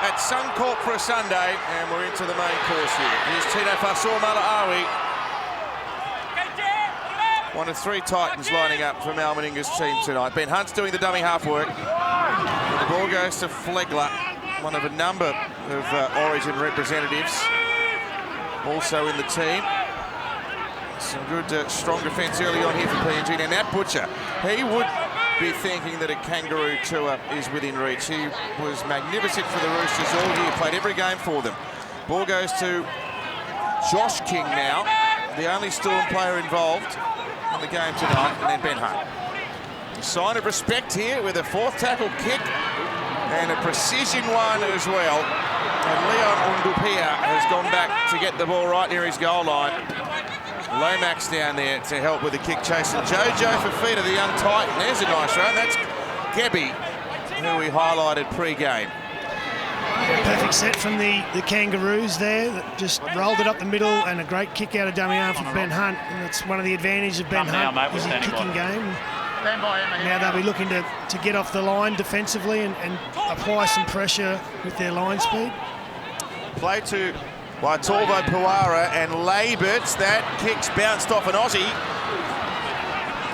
at Suncorp for a Sunday, and we're into the main course here. Here's Tino Fa'asuamaleaui. One of three Titans lining up for Mal Meninga's team tonight. Ben Hunt's doing the dummy half work. And the ball goes to Flegler, one of a number of Origin representatives also in the team. Some good, strong defence early on here for PNG. Now, Nat Butcher, he would be thinking that a kangaroo tour is within reach. He was magnificent for the Roosters all year, played every game for them. Ball goes to Josh King now, the only Storm player involved in the game tonight, and then Ben Hunt. A sign of respect here with a fourth tackle kick and a precision one as well. And Leon Undupia has gone back to get the ball right near his goal line. Lomax down there to help with the kick chase. And Jojo Fafita, the young Titan. There's a nice run. That's Gebby, who we highlighted pre-game. Perfect set from the Kangaroos there. That just rolled it up the middle, and a great kick out of dummy half from Ben Hunt. And that's one of the advantages of Ben Hunt, is his kicking game. Now they'll be looking to get off the line defensively and apply some pressure with their line speed. Play to Waitorvo Puara and Laberts. That kick's bounced off an Aussie.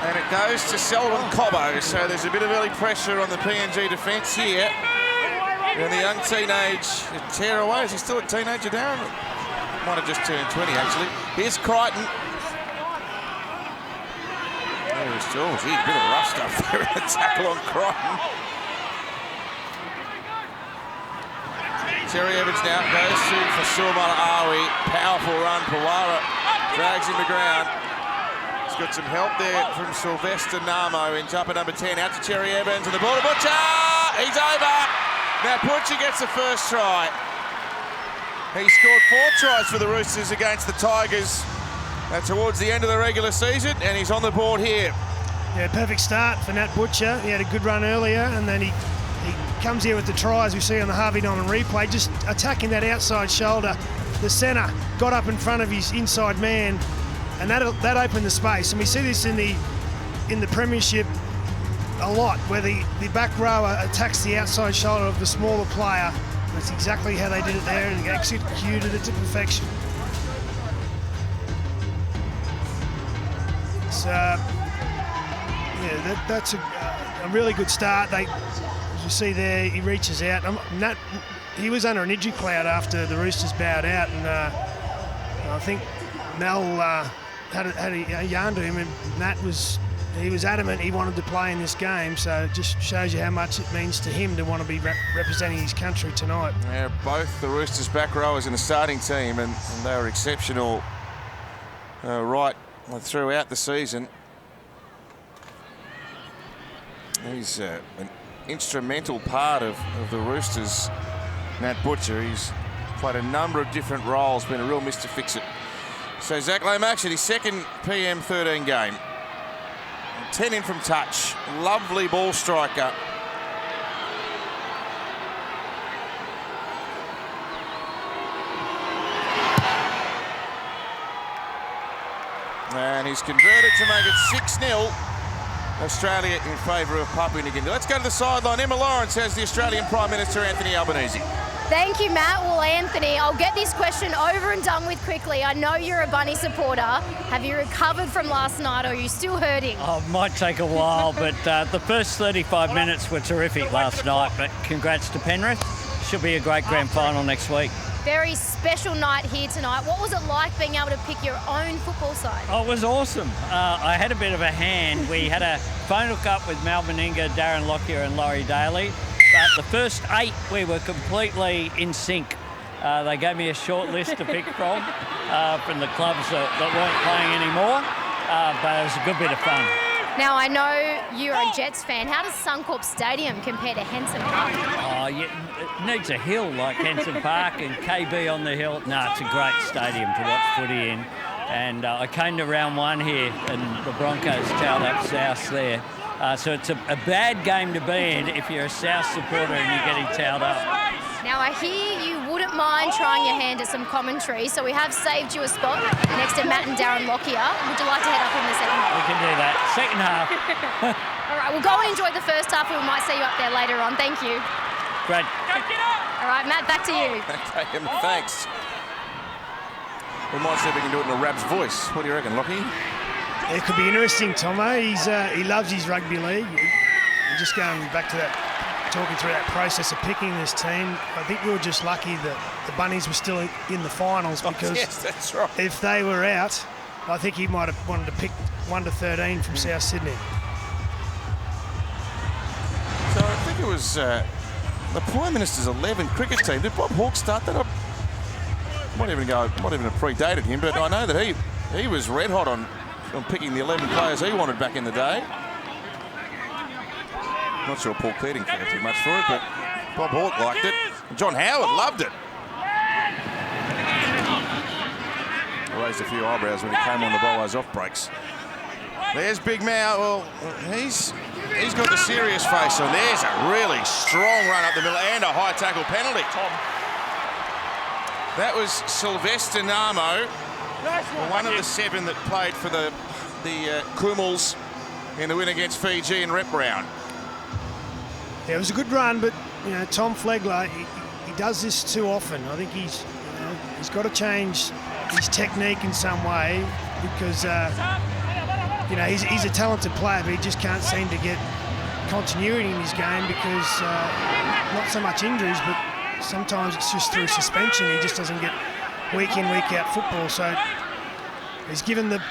And it goes to Selwyn Cobbo. So there's a bit of early pressure on the PNG defence here. And the young teenage tearaway. Is he still a teenager, Darren? Might have just turned 20, actually. Here's Crichton. There's George. He's a bit of rough stuff there in the tackle on Crichton. Terry Evans now goes to Fa'asuamaleaui. Powerful run. Puara drags him to ground. He's got some help there from Sylvester Namo in jumper number 10. Out to Terry Evans and the ball to Butcher. He's over. Now Butcher gets the first try. He scored 4 tries for the Roosters against the Tigers towards the end of the regular season, and he's on the board here. Yeah, perfect start for Nat Butcher. He had a good run earlier, and then he comes here with the try, as we see on the Harvey Norman replay, just attacking that outside shoulder. The centre got up in front of his inside man, and that opened the space. And we see this in the Premiership a lot, where the back rower attacks the outside shoulder of the smaller player. That's exactly how they did it there, and executed it to perfection. So, yeah, that's a really good start. As you see there, he reaches out. He was under an injury cloud after the Roosters bowed out, and I think Mel had a yarn to him, and he was adamant he wanted to play in this game, so it just shows you how much it means to him to want to be representing his country tonight. Yeah, both the Roosters back rowers in the starting team, and they were exceptional right throughout the season. He's an instrumental part of the Roosters, Nat Butcher. He's played a number of different roles, been a real Mr. Fix-It. So Zach Lomax at his second PM13 game. 10 in from touch. Lovely ball striker. And he's converted to make it 6-0. Australia in favour of Papua New Guinea. Let's go to the sideline. Emma Lawrence has the Australian Prime Minister Anthony Albanese. Thank you, Matt. Well, Anthony, I'll get this question over and done with quickly. I know you're a Bunny supporter. Have you recovered from last night, or are you still hurting? Oh, it might take a while, but the first 35 minutes were terrific last night. But congrats to Penrith. Should be a great grand final next week. Very special night here tonight. What was it like being able to pick your own football side? Oh, it was awesome. I had a bit of a hand. We had a phone hook-up with Mal Meninga, Darren Lockyer and Laurie Daly. But the first 8, we were completely in sync. They gave me a short list to pick from the clubs that weren't playing anymore. But it was a good bit of fun. Now, I know you're a Jets fan. How does Suncorp Stadium compare to Henson Park? Oh, yeah, it needs a hill like Henson Park and KB on the hill. No, it's a great stadium to watch footy in. And I came to round 1 here, and the Broncos towed up South there. So it's a bad game to be in if you're a South supporter and you're getting towed up. Now, I hear you wouldn't mind trying your hand at some commentary, so we have saved you a spot next to Matt and Darren Lockyer. Would you like to head up in the second half? We can do that. Second half. All right, we'll go and enjoy the first half, and we might see you up there later on. Thank you. Great. All right, Matt, back to you. Okay, thanks. We might see if we can do it in a Rab's voice. What do you reckon, Lockie? It could be interesting, Tomo. He loves his rugby league. And just going back to that, talking through that process of picking this team, I think we were just lucky that the Bunnies were still in the finals, because yes, that's right. if they were out, I think he might have wanted to pick 1 to 13 from South Sydney. So I think it was the Prime Minister's 11 cricket team. Did Bob Hawke start that up? Might even have predated him, but I know that he was red hot on picking the 11 players he wanted back in the day. Not sure Paul Keating cared too much for it, but Bob Hawke liked it. John Howard loved it. Raised a few eyebrows when he came on the bowlers off breaks. There's Big Mau. Well, he's got the serious face on. There's a really strong run up the middle and a high tackle penalty. That was Sylvester Namo, one of the 7 that played for the Kumals in the win against Fiji in rep round. Yeah, it was a good run, but Tom Flegler, he does this too often. I think he's got to change his technique in some way, because he's a talented player, but he just can't seem to get continuity in his game, because not so much injuries, but sometimes it's just through suspension. He just doesn't get week in, week out football. So he's given the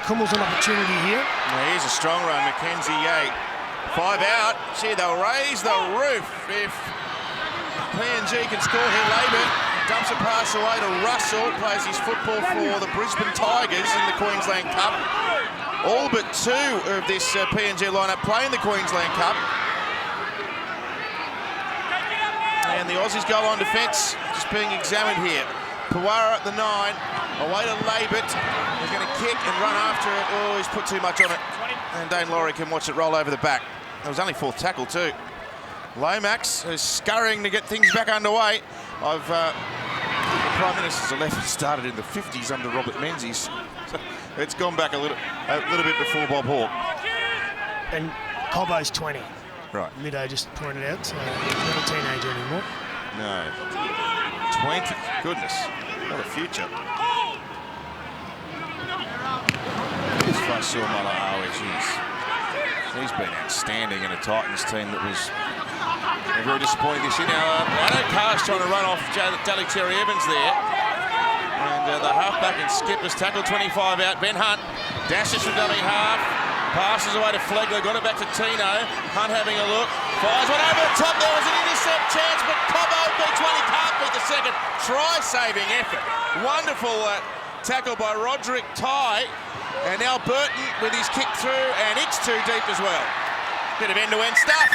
Kumals an opportunity here. Now here's a strong run, Mackenzie Yates. 5 out. Gee, they'll raise the roof if PNG can score here. Labour dumps a pass away to Russell. Plays his football for the Brisbane Tigers in the Queensland Cup. All but 2 of this PNG lineup play in the Queensland Cup. And the Aussies go on defence, just being examined here. Pawara at the 9, away to Labert. He's going to kick and run after it. Oh, he's put too much on it. And Dane Laurie can watch it roll over the back. It was only 4th tackle too. Lomax is scurrying to get things back underway. The Prime Minister's 11 started in the 50s under Robert Menzies. So it's gone back a little bit before Bob Hawke. And Cobbo's 20. Right. Middo just pointed out, so he's not a teenager anymore. No. 20. Goodness. What a future. This Faisal Malaawi, he's been outstanding in a Titans team that was very disappointing this year. Now, Lado Carr's trying to run off Daly Terry Evans there. And the halfback and skipper's tackled 25 out. Ben Hunt dashes from dummy half. Passes away to Flegler, got it back to Tino. Hunt having a look. Fires one over the top. There was an intercept chance, but Cobbo beats one. He can't beat the second. Try-saving effort. Wonderful tackle by Roderick Ty. And now Burton with his kick through, and it's too deep as well. Bit of end-to-end stuff.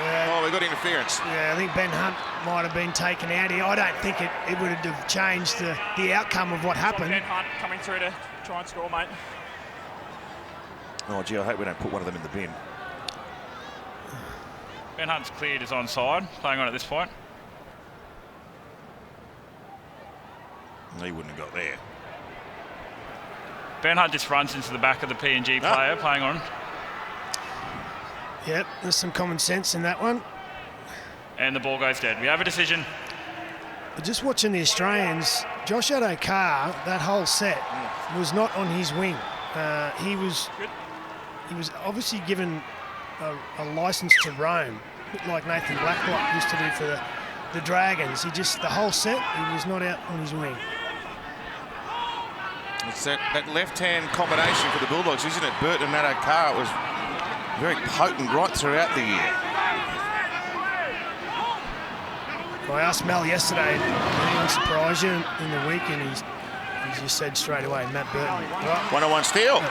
Yeah. Oh, we got interference. Yeah, I think Ben Hunt might have been taken out here. I don't think it would have changed the outcome of what happened. Ben Hunt coming through to try and score, mate. Oh, gee, I hope we don't put one of them in the bin. Ben Hunt's cleared his onside, playing on at this point. He wouldn't have got there. Ben Hunt just runs into the back of the PNG player, playing on. Yep, there's some common sense in that one. And the ball goes dead. We have a decision. But just watching the Australians, Josh Addo-Carr, that whole set was not on his wing. He was obviously given a license to roam, a bit like Nathan Blacklock used to do for the Dragons. The whole set, he was not out on his wing. It's that left-hand combination for the Bulldogs, isn't it? Burton and Addo-Carr was very potent right throughout the year. I asked Mel yesterday, did anyone surprise you in the week? And he just said straight away, Matt Burton. Right. 1-on-1 steal.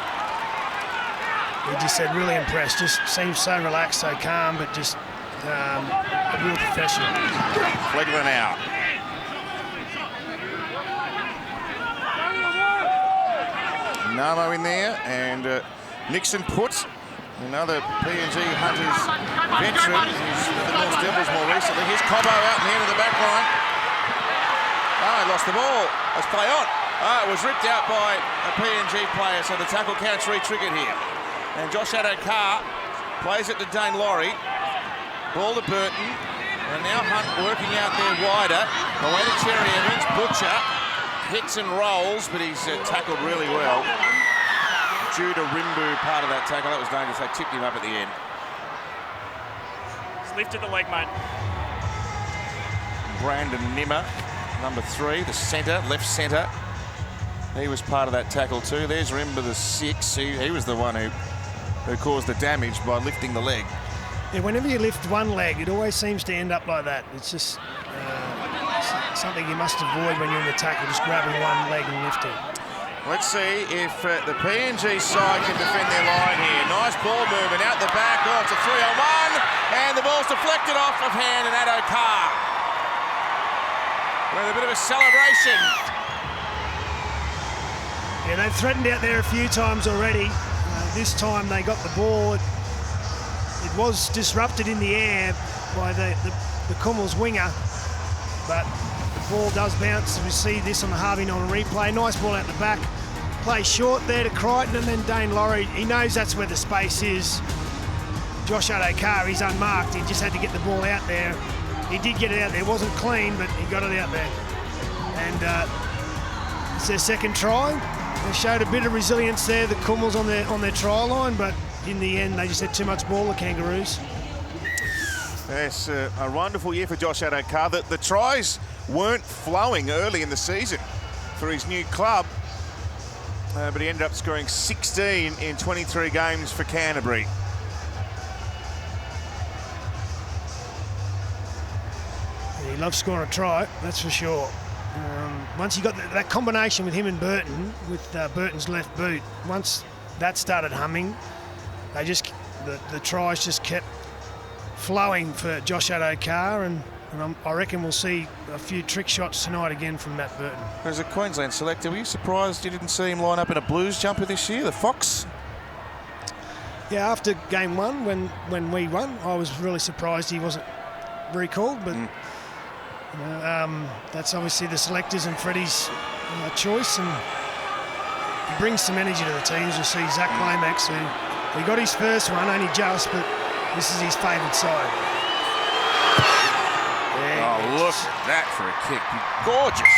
He just said really impressed. Just seems so relaxed, so calm, but just a real professional. Flegler now. Namo in there, and Nixon puts another PNG Hunters veteran who's with the North Devils more recently. Here's Cobbo out in the end of the back line. Oh, he lost the ball. Let's play on. Oh, it was ripped out by a PNG player, so the tackle count's re-triggered here. And Josh Addo-Carr plays it to Dane Laurie. Ball to Burton. And now Hunt working out there wider. Away to Cherry Evans. Butcher hits and rolls, but he's tackled really well. Judah Rimbu, part of that tackle. That was dangerous. They tipped him up at the end. It's lifted the leg, mate. Brandon Nimmer, number 3, the centre, left centre. He was part of that tackle too. There's Rimbu, the 6. He was the one who caused the damage by lifting the leg. Yeah, whenever you lift one leg, it always seems to end up like that. It's just something you must avoid when you're in the tackle, just grabbing one leg and lifting. Let's see if the PNG side can defend their line here. Nice ball movement out the back. Oh, it's a 3-on-1. And the ball's deflected off of hand and Addo Carr. With a bit of a celebration. Yeah, they've threatened out there a few times already. This time they got the ball. It was disrupted in the air by the Kummel's winger, but the ball does bounce. We see this on the Harvey Norman replay. Nice ball out the back. Play short there to Crichton, and then Dane Laurie. He knows that's where the space is. Josh Addo Carr, he's unmarked. He just had to get the ball out there. He did get it out there. It wasn't clean, but he got it out there. And it's their second try. They showed a bit of resilience there, the Kummels on their try line, but in the end, they just had too much ball, the Kangaroos. Yes, a wonderful year for Josh Addo Carr. The tries weren't flowing early in the season for his new club, but he ended up scoring 16 in 23 games for Canterbury. He loves scoring a try, that's for sure. Once you got that combination with him and Burton, with Burton's left boot, once that started humming, the tries just kept flowing for Josh Addo Carr, and I reckon we'll see a few trick shots tonight again from Matt Burton. As a Queensland selector, were you surprised you didn't see him line up in a Blues jumper this year, the Fox? Yeah, after game 1, when we won, I was really surprised he wasn't recalled, but that's obviously the selectors and Freddie's choice, and he brings some energy to the teams. You see Zach Lomax, who he got his first one, only just, but this is his favourite side. Oh, look at that for a kick. Gorgeous.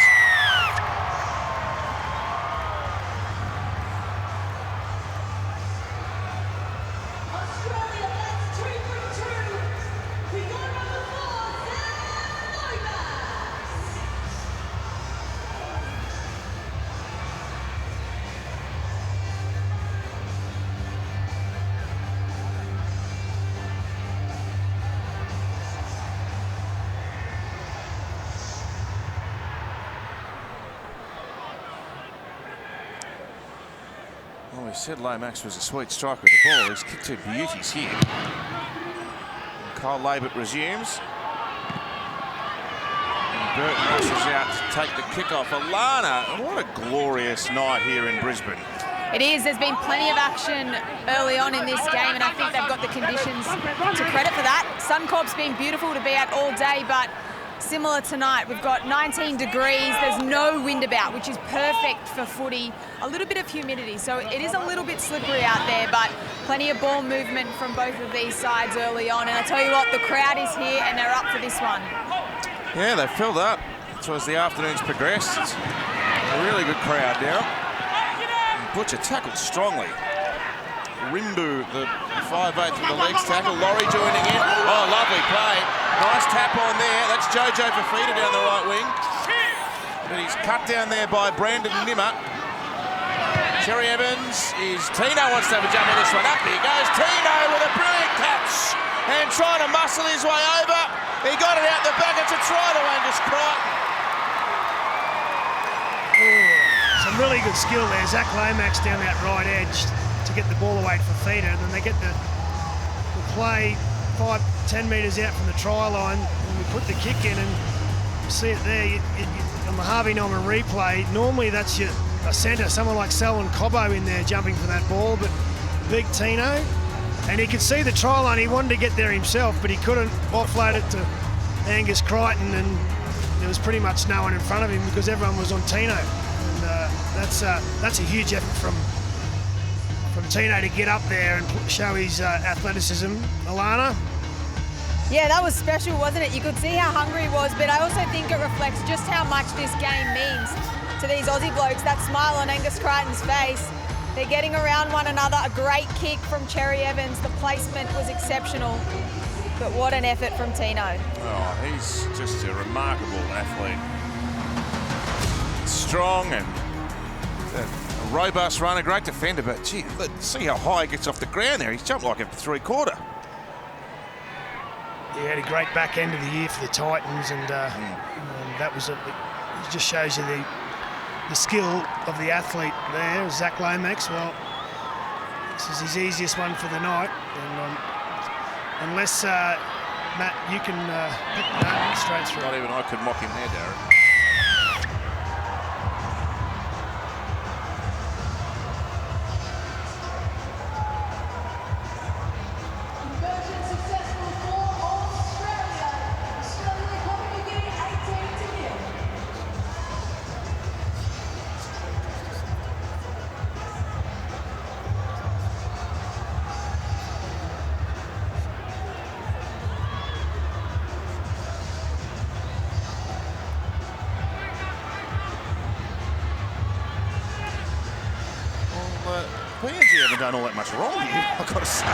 Well, we said Lomax was a sweet striker with the ball. He's kicked 2 beauties here. And Kyle Labert resumes. And Burton rushes out to take the kick-off. Alana, what a glorious night here in Brisbane. It is. There's been plenty of action early on in this game, and I think they've got the conditions to credit for that. Suncorp's been beautiful to be at all day, but similar tonight, we've got 19 degrees, there's no wind about, which is perfect for footy. A little bit of humidity, so it is a little bit slippery out there, but plenty of ball movement from both of these sides early on. And I tell you what, the crowd is here and they're up for this one. Yeah, they filled up as the afternoon's progressed. A really good crowd now. Butcher tackled strongly. Rimbu, the 5'8" with the legs tackle. Laurie joining in. Oh, lovely play. Nice tap on there. That's Jojo Fafita down the right wing. But he's cut down there by Brandon Nimmer. Cherry Evans Tino wants to have a jump on this one. Up he goes. Tino with a brilliant catch. And trying to muscle his way over. He got it out the back. It's a try to Angus Crichton. Some really good skill there. Zach Lomax down that right edge to get the ball away to Fafita, and then they get the play 5-10 metres out from the try line, and we put the kick in, and you see it there on the Harvey Norman replay. Normally that's a centre, someone like Selwyn Cobbo in there jumping for that ball, but big Tino, and he could see the try line. He wanted to get there himself, but he couldn't offload it to Angus Crichton, and there was pretty much no one in front of him because everyone was on Tino. And that's a huge effort from Tino to get up there and show his athleticism. Alana, Yeah, that was special, wasn't it? You could see how hungry he was, but I also think it reflects just how much this game means to these Aussie blokes. That smile on Angus Crichton's face. They're getting around one another. A great kick from Cherry Evans. The placement was exceptional, but what an effort from Tino. Oh, he's just a remarkable athlete. Strong and a robust runner, great defender, but gee, let's see how high he gets off the ground there. He's jumped like a 3/4. He had a great back end of the year for the Titans, and that was it just shows you the skill of the athlete there, Zach Lomax. Well, this is his easiest one for the night, and unless Matt, you can pick that straight through. Not even I could mock him there, Darren. PNG haven't done all that much wrong here, I've got to say.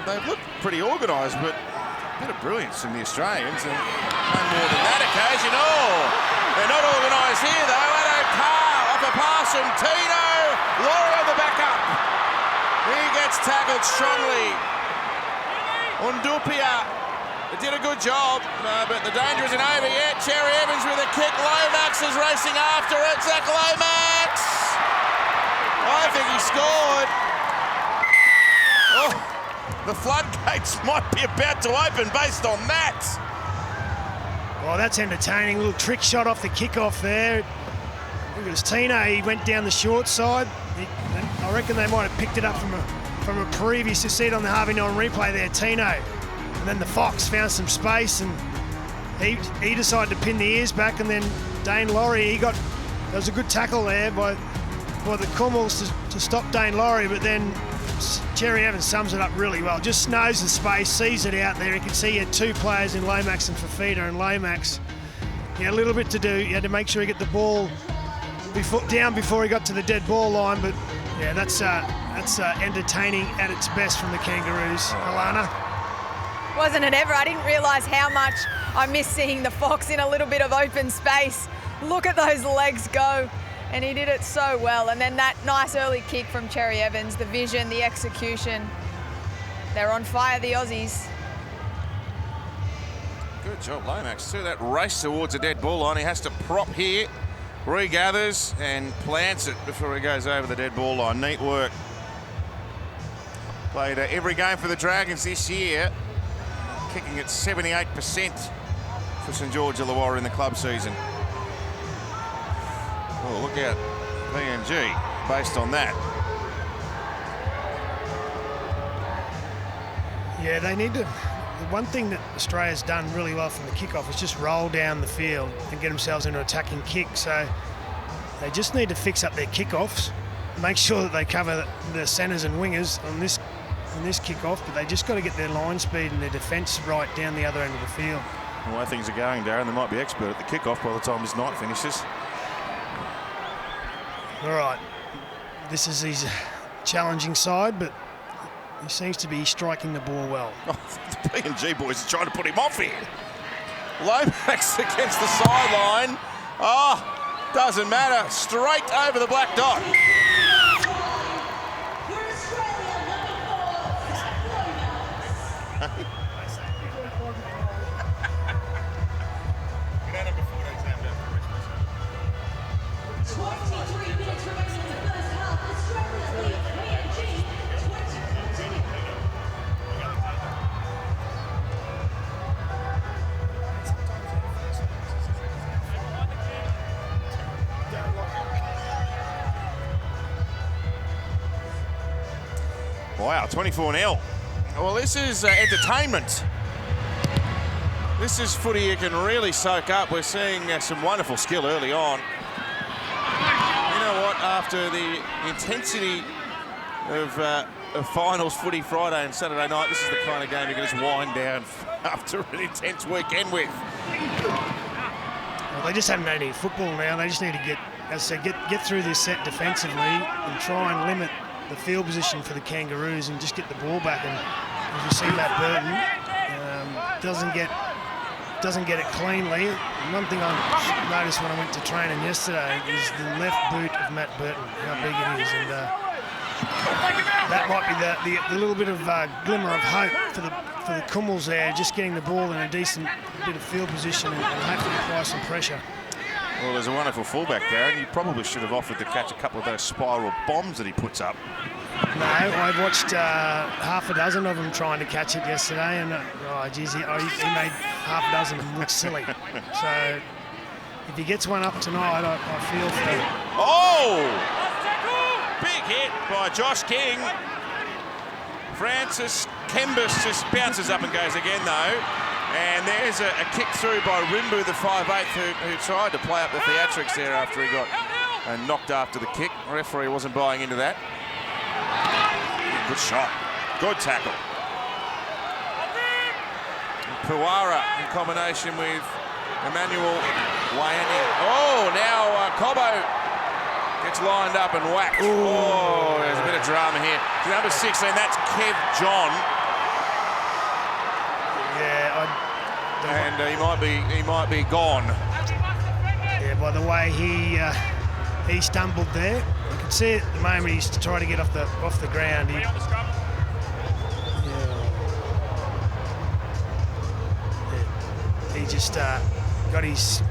They've looked pretty organised, but a bit of brilliance from the Australians, and no more than that occasion. Oh, they're not organised here, though. Addo Carr off a pass from Tino. Laurie on the backup. He gets tackled strongly. Undupia did a good job, but the danger isn't over yet. Cherry Evans with a kick. Lomax is racing after it. Zach Lomax. I think he scored. Oh, the floodgates might be about to open based on that. Oh, that's entertaining. A little trick shot off the kickoff there. Look at this Tino. He went down the short side. I reckon they might have picked it up from a previous. You see it on the Harvey Norman replay there, Tino. And then the Fox found some space, and he decided to pin the ears back, and then Dane Laurie, there was a good tackle there by the Cummels to stop Dane Laurie, but then Cherry Evans sums it up really well. Just knows the space, sees it out there. You can see he had two players in Lomax and Fafita, and Lomax, he had a little bit to do. He had to make sure he get the ball down before he got to the dead ball line, but yeah, that's entertaining at its best from the Kangaroos. Alana? Wasn't it ever? I didn't realise how much I miss seeing the Fox in a little bit of open space. Look at those legs go. And he did it so well. And then that nice early kick from Cherry Evans, the vision, the execution. They're on fire, the Aussies. Good job, Lomax. See that race towards the dead ball line. He has to prop here, regathers and plants it before he goes over the dead ball line. Neat work. Played every game for the Dragons this year, kicking at 78% for St George Illawarra in the club season. Oh, look out, PNG, based on that. Yeah, they need to. The one thing that Australia's done really well from the kickoff is just roll down the field and get themselves into attacking kick. So they just need to fix up their kickoffs, make sure that they cover the centres and wingers on this kickoff, but they just got to get their line speed and their defence right down the other end of the field. The way things are going, Darren, they might be expert at the kickoff by the time this night finishes. All right, this is his challenging side, but he seems to be striking the ball well. Oh, the PNG boys are trying to put him off here. Lomax against the sideline. Oh, doesn't matter. Straight over the black dot. Wow, 24-0. Well, this is entertainment. This is footy you can really soak up. We're seeing some wonderful skill early on. You know what? After the intensity of a finals footy Friday and Saturday night, this is the kind of game you can just wind down after an intense weekend with. Well, they just haven't had any football now. They just need to get through this set defensively and try and limit the field position for the Kangaroos and just get the ball back. And as you see, Matt Burton doesn't get it cleanly. One thing I noticed when I went to training yesterday is the left boot of Matt Burton, how big it is, and that might be the little bit of glimmer of hope for the Kummels there, just getting the ball in a decent bit of field position and hopefully apply some pressure. Well, there's a wonderful fullback there, and you probably should have offered to catch a couple of those spiral bombs that he puts up. No, I watched half a dozen of them trying to catch it yesterday, and he made half a dozen of them look silly. So if he gets one up tonight, I feel for him. Oh! Big hit by Josh King. Francis Kembus just bounces up and goes again, though. And there's a kick through by Rimbu, the 5'8", who tried to play up the theatrics there after he got knocked after the kick. The referee wasn't buying into that. Good shot. Good tackle. Puara in combination with Emmanuel Wayani. Oh, now Cobbo gets lined up and whacked. Oh, there's a bit of drama here. Number 16, that's Kev John. Yeah, and he might be gone. Yeah, by the way he stumbled there. You can see at the moment he's trying to get off the ground. He just got his.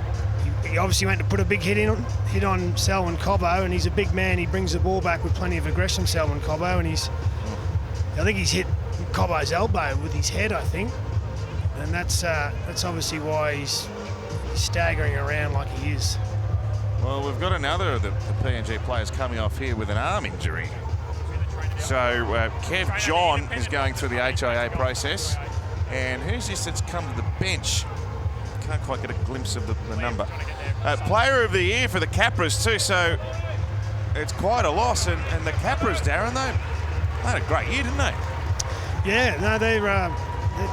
He obviously went to put a big hit on Selwyn Cobbo, and he's a big man. He brings the ball back with plenty of aggression, Selwyn Cobbo, and I think he's hit Cobbo's elbow with his head, I think, and that's obviously why he's staggering around like he is. Well, we've got another of the PNG players coming off here with an arm injury. So Kev John is going through the HIA process, and who's this that's come to the bench? Can't quite get a glimpse of the number. Player of the year for the Capras too, so it's quite a loss. And the Capras, Darren, they had a great year, didn't they? Yeah, no, they're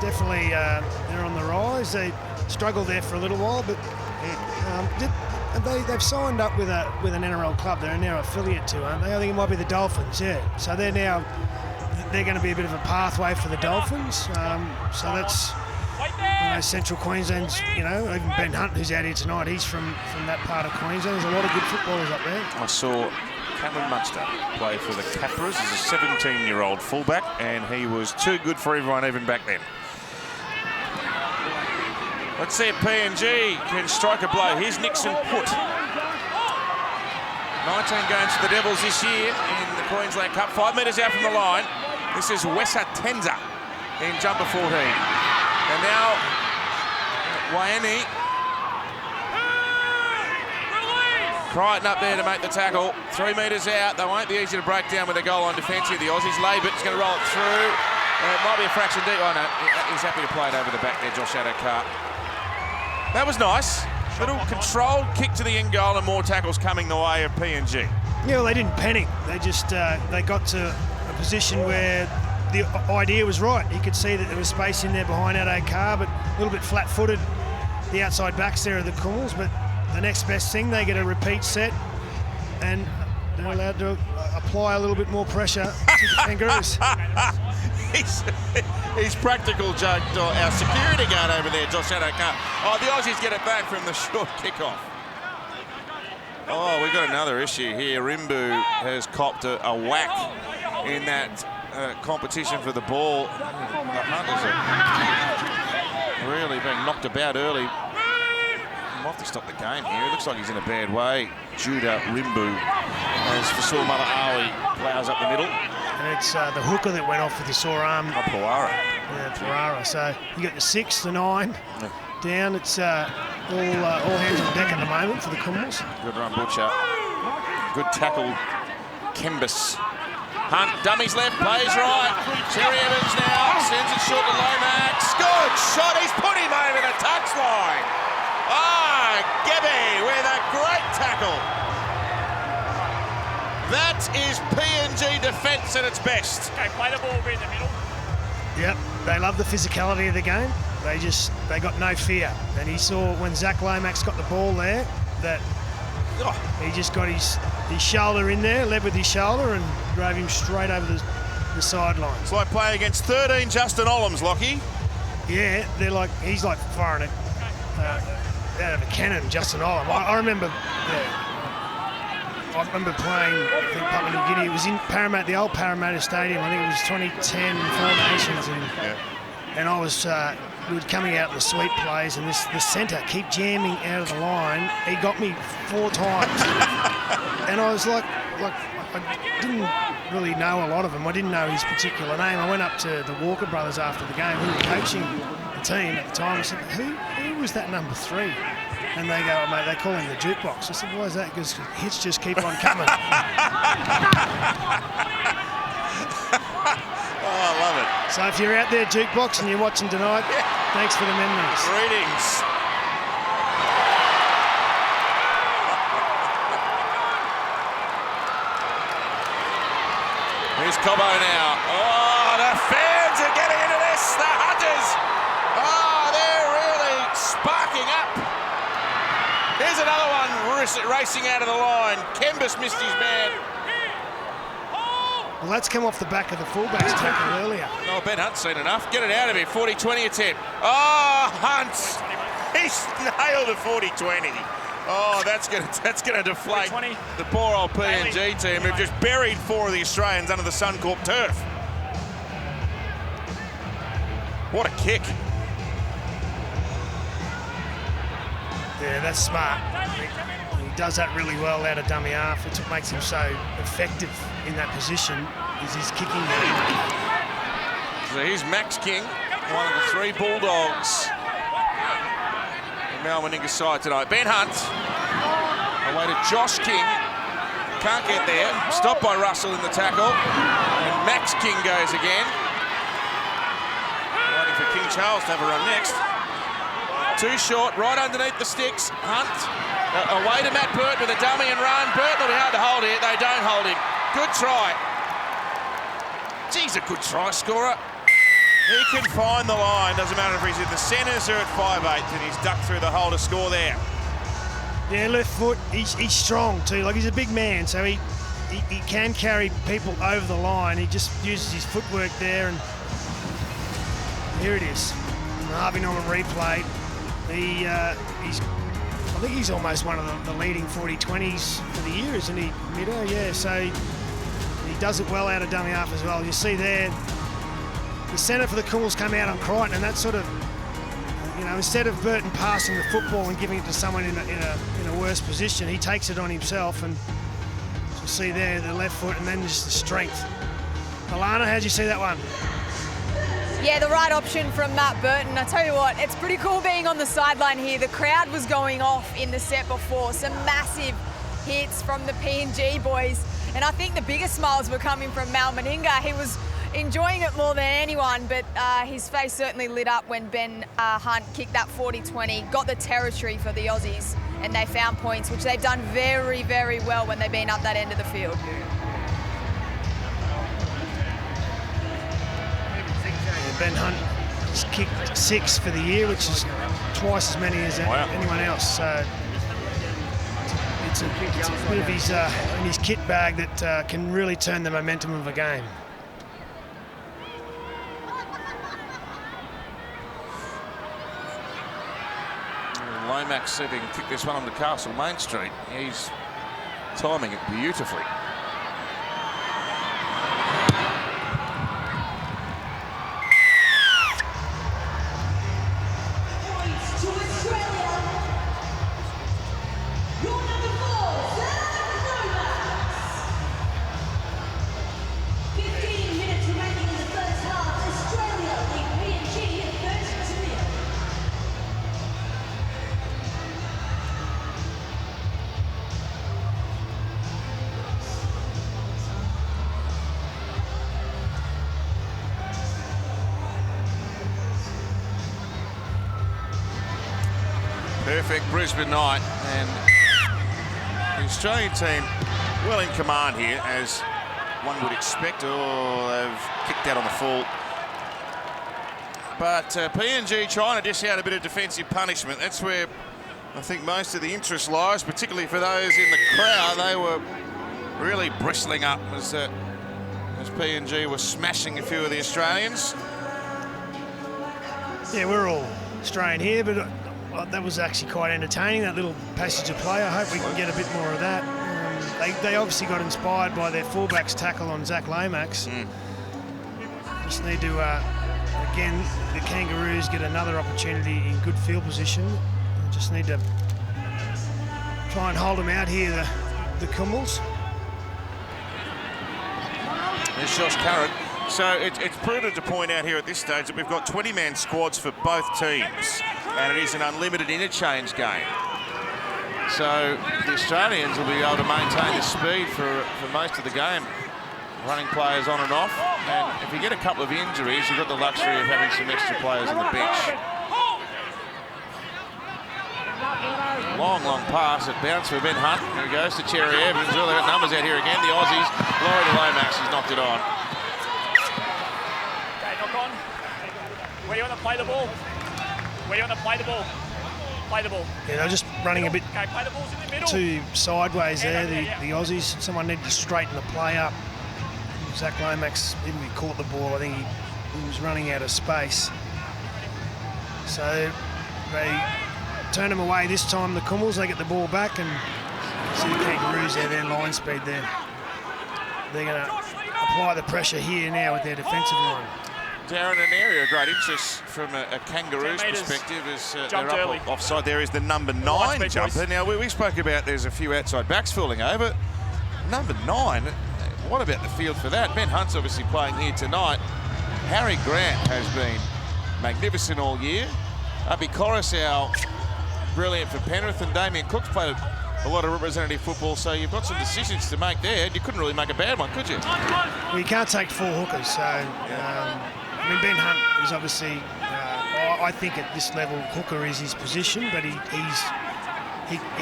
definitely they're on the rise. They struggled there for a little while, but they've signed up with an NRL club. They're now affiliate to, aren't they? I think it might be the Dolphins. Yeah, so they're going to be a bit of a pathway for the Dolphins. So that's. Central Queensland's, even Ben Hunt, who's out here tonight, he's from that part of Queensland. There's a lot of good footballers up there. I saw Cameron Munster play for the Capras as a 17-year-old fullback, and he was too good for everyone even back then. Let's see if PNG can strike a blow. Here's Nixon Put. 19 games for the Devils this year in the Queensland Cup. 5 metres out from the line. This is Wessa Tenza in jumper 14. And now, Wayani. Crichton up there to make the tackle. 3 metres out. They won't be easy to break down with a goal on defensive. The Aussies. Labert's going to roll it through. It might be a fraction deep. Oh, no. He's happy to play it over the back there, Josh Adokar. That was nice. Little controlled kick to the end goal and more tackles coming the way of PNG. Yeah, well, they didn't panic. They just they got to a position where the idea was right. You could see that there was space in there behind Adokar, but a little bit flat-footed. The outside backs there are the Kummels, but the next best thing, they get a repeat set and they're allowed to apply a little bit more pressure to the Kangaroos. He's practical, Joe, our security guard over there, Josh Adokar. Oh, the Aussies get it back from the short kickoff. Oh, we've got another issue here. Rimbu has copped a whack in that competition for the ball. The Hunters are really being knocked about early. Might have to stop the game here. It looks like he's in a bad way. Judah Rimbu as Fasur Malaawi plows up the middle. And it's the hooker that went off with the sore arm. Oh, Puara. Yeah, Puara. So you got the 6, the 9 down. It's all hands on deck at the moment for the Kummels. Good run, Butcher. Good tackle, Kembus. Hunt, dummies left, plays right. Terry Evans now sends it short to Lomax. Good shot, he's put him over the touchline. Gebby with a great tackle. That is PNG PNG defence at its best. Okay, play the ball in the middle. Yep, they love the physicality of the game. They got no fear. And he saw when Zach Lomax got the ball there that he just got his shoulder in there, led with his shoulder and drove him straight over the sideline. It's like playing against 13 Justin Ollams, Lockie. Yeah, he's like firing it out of a cannon, Justin Olam. I remember playing, I think, Papua New Guinea. It was in Parramatta, the old Parramatta Stadium. I think it was 2010, Four Nations, and I was we were coming out in the sweep plays, and the centre keep jamming out of the line. He got me 4 times, and I was like I didn't really know a lot of him. I didn't know his particular name. I went up to the Walker brothers after the game, who were coaching the team at the time. I said, who was that number 3? And they go, oh, mate, they call him the jukebox. I said, why is that? Because hits just keep on coming. Oh, I love it. So if you're out there jukebox and you're watching tonight, thanks for the memories. Greetings. Here's Cobbo now. Oh, the fans are getting into this. The Hunters. Oh, they're really sparking up. Here's another one racing out of the line. Kembis missed his man. Well, that's come off the back of the fullback's tackle earlier. Oh, Ben Hunt's seen enough. Get it out of here. 40-20 attempt. Oh, Hunt. He's nailed a 40-20. Oh, that's gonna deflate the poor old PNG team who've just buried 4 of the Australians under the Suncorp turf. What a kick. Yeah, that's smart. He does that really well out of dummy half. It's what makes him so effective in that position, is his kicking game. So here's Max King, one of the 3 Bulldogs. Malmaninga side tonight. Ben Hunt, away to Josh King. Can't get there. Stopped by Russell in the tackle. And Max King goes again. Waiting for King Charles to have a run next. Too short, right underneath the sticks. Hunt, away to Matt Burton with a dummy and run. Burton will be hard to hold here. They don't hold him. Good try. Geez, a good try scorer. He can find the line, doesn't matter if he's in the centres or at 5'8", and he's ducked through the hole to score there. Yeah, left foot, he's strong too. Like, he's a big man, so he can carry people over the line. He just uses his footwork there, and here it is. Harvey Norman replay. I think he's almost one of the leading 40-20s for the year, isn't he, Middo? Yeah, so he does it well out of dummy half as well. You see there, the centre for the Cools come out on Crichton, and that sort of, instead of Burton passing the football and giving it to someone in a worse position, he takes it on himself, and you see there the left foot and then just the strength. Alana, how'd you see that one? Yeah, the right option from Matt Burton. I tell you what, it's pretty cool being on the sideline here. The crowd was going off in the set before. Some massive hits from the PNG boys. And I think the biggest smiles were coming from Mal Meninga. He was enjoying it more than anyone, but his face certainly lit up when Ben Hunt kicked that 40-20, got the territory for the Aussies, and they found points, which they've done very, very well when they've been up that end of the field. Ben Hunt has kicked 6 for the year, which is twice as many as anyone else. So it's a bit of his in his kit bag that can really turn the momentum of a game. Lomax said he can kick this one onto Castle Main Street. He's timing it beautifully. Perfect Brisbane night, and the Australian team well in command here as one would expect. Oh, they've kicked out on the full. But PNG trying to dish out a bit of defensive punishment. That's where I think most of the interest lies, particularly for those in the crowd. They were really bristling up as PNG was smashing a few of the Australians. Yeah, we're all Australian here, but that was actually quite entertaining, that little passage of play. I hope we can get a bit more of that. They obviously got inspired by their fullback's tackle on Zach Lomax. Just need to, again, the Kangaroos get another opportunity in good field position. Just need to try and hold them out here, the Kummels. There's Josh Curran. So it's prudent to point out here at this stage that we've got 20-man squads for both teams, and it is an unlimited interchange game. So the Australians will be able to maintain the speed for most of the game, running players on and off. And if you get a couple of injuries, you've got the luxury of having some extra players on the bench. Long pass. It bounced for Ben Hunt. Here he goes to Cherry Evans. Well, they've got numbers out here again. The Aussies. Laurie Lomax has knocked it on. Okay, knock on. Where do you want to play the ball? Where do you want to play the ball? Play the ball. Yeah, they're just running a bit Okay, play the balls in the middle. too sideways there, the Aussies. Someone needed to straighten the play up. Zach Lomax, even if he caught the ball, I think he was running out of space. So they turn him away this time, the Kummels. They get the ball back, and see the Kangaroos there, their line speed there. They're going to apply the pressure here now with their defensive line. Darren, an area of great interest from a Kangaroos perspective is they're up offside. There is the number 9 jumper. Now, we spoke about there's a few outside backs falling over. Number 9, what about the field for that? Ben Hunt's obviously playing here tonight. Harry Grant has been magnificent all year. Api Coruscant, brilliant for Penrith, and Damien Cook's played a lot of representative football, so you've got some decisions to make there. You couldn't really make a bad one, could you? Well, you can't take 4 hookers, so I mean, Ben Hunt is obviously, I think at this level, hooker is his position, but he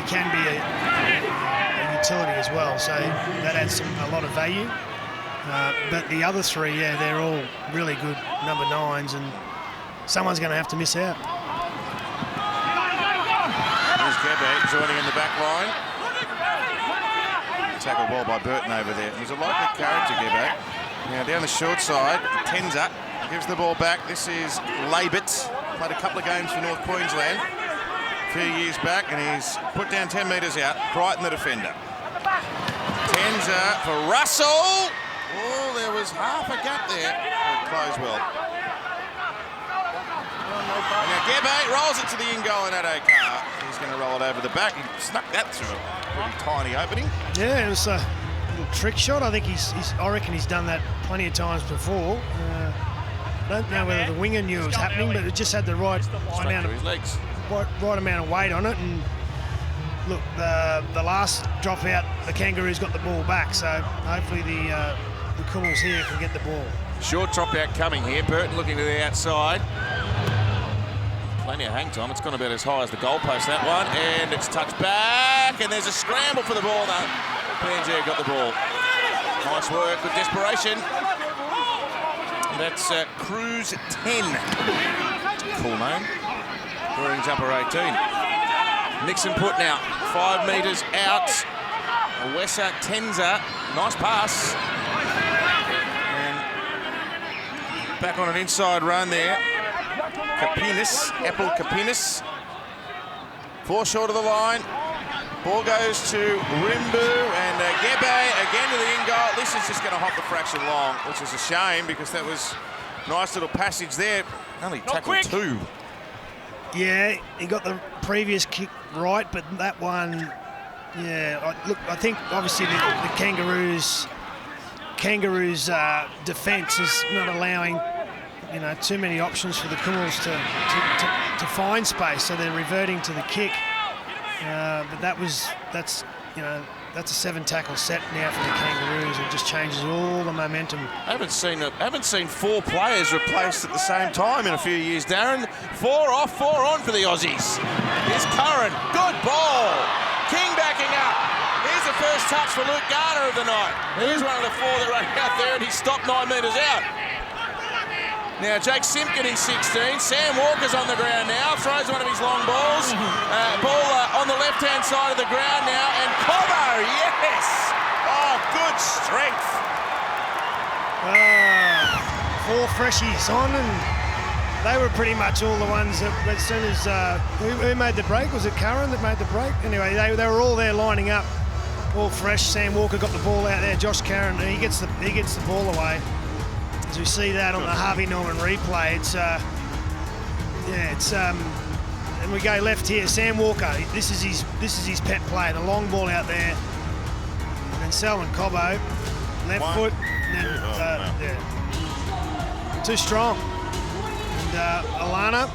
can be a utility as well, so that adds a lot of value. But the other 3, yeah, they're all really good number 9s, and someone's going to have to miss out. Here's Gabbe joining in the back line. Tackled well by Burton over there. He's a likely character, Gabbe. Now down the short side, Tenza gives the ball back. This is Labert. Played a couple of games for North Queensland a few years back, and he's put down 10 metres out. Crichton, the defender. Tenza for Russell. Oh, there was half a gap there. It closed well. And now Gabbe rolls it to the in-goal, and Adokar. He's going to roll it over the back. He snuck that through a pretty tiny opening. Yeah, it was a little trick shot. I think I reckon he's done that plenty of times before. I don't know whether the winger knew it was happening, but it just had the right amount of weight on it. And look, the last drop out, the Kangaroos got the ball back, so hopefully the Kummels here can get the ball. Short drop out coming here. Burton looking to the outside. Plenty of hang time. It's gone about as high as the goalpost, that one. And it's touched back, and there's a scramble for the ball. No, PNG got the ball. Nice work, good desperation. That's Cruz 10. Cool name. Wearing jumper 18. Nixon put now. 5 metres out. Wessa Tenza. Nice pass. And back on an inside run there. Apple Kapinis. 4 short of the line. Ball goes to Rimbu, and Gabbe again to the in-goal. This is just going to hop the fraction long, which is a shame because that was a nice little passage there. Only tackled 2. Yeah, he got the previous kick right, but that one, yeah. Look, I think obviously the Kangaroos' defence is not allowing, too many options for the Kummels to find space, so they're reverting to the kick. But that's a 7 tackle set now for the Kangaroos. It just changes all the momentum. I haven't seen 4 players replaced at the same time in a few years, Darren. 4 off, 4 on for the Aussies. Here's Curran. Good ball. King backing up. Here's a first touch for Luke Garner of the night. He's one of the 4 that ran out there, and he stopped 9 metres out. Now, Jake Simpkin in 16. Sam Walker's on the ground now, throws one of his long balls. Ball on the left-hand side of the ground now, and Cobbo, yes! Oh, good strength. 4 freshies on, and they were pretty much all the ones that, as soon as who made the break? Was it Curran that made the break? Anyway, they were all there lining up, all fresh. Sam Walker got the ball out there. Josh Curran, he gets the ball away. As we see that on the Harvey Norman replay, and we go left here. Sam Walker, this is his pet play. The long ball out there, and then Selwyn Cobbo, left foot. And then, too strong. And Alana.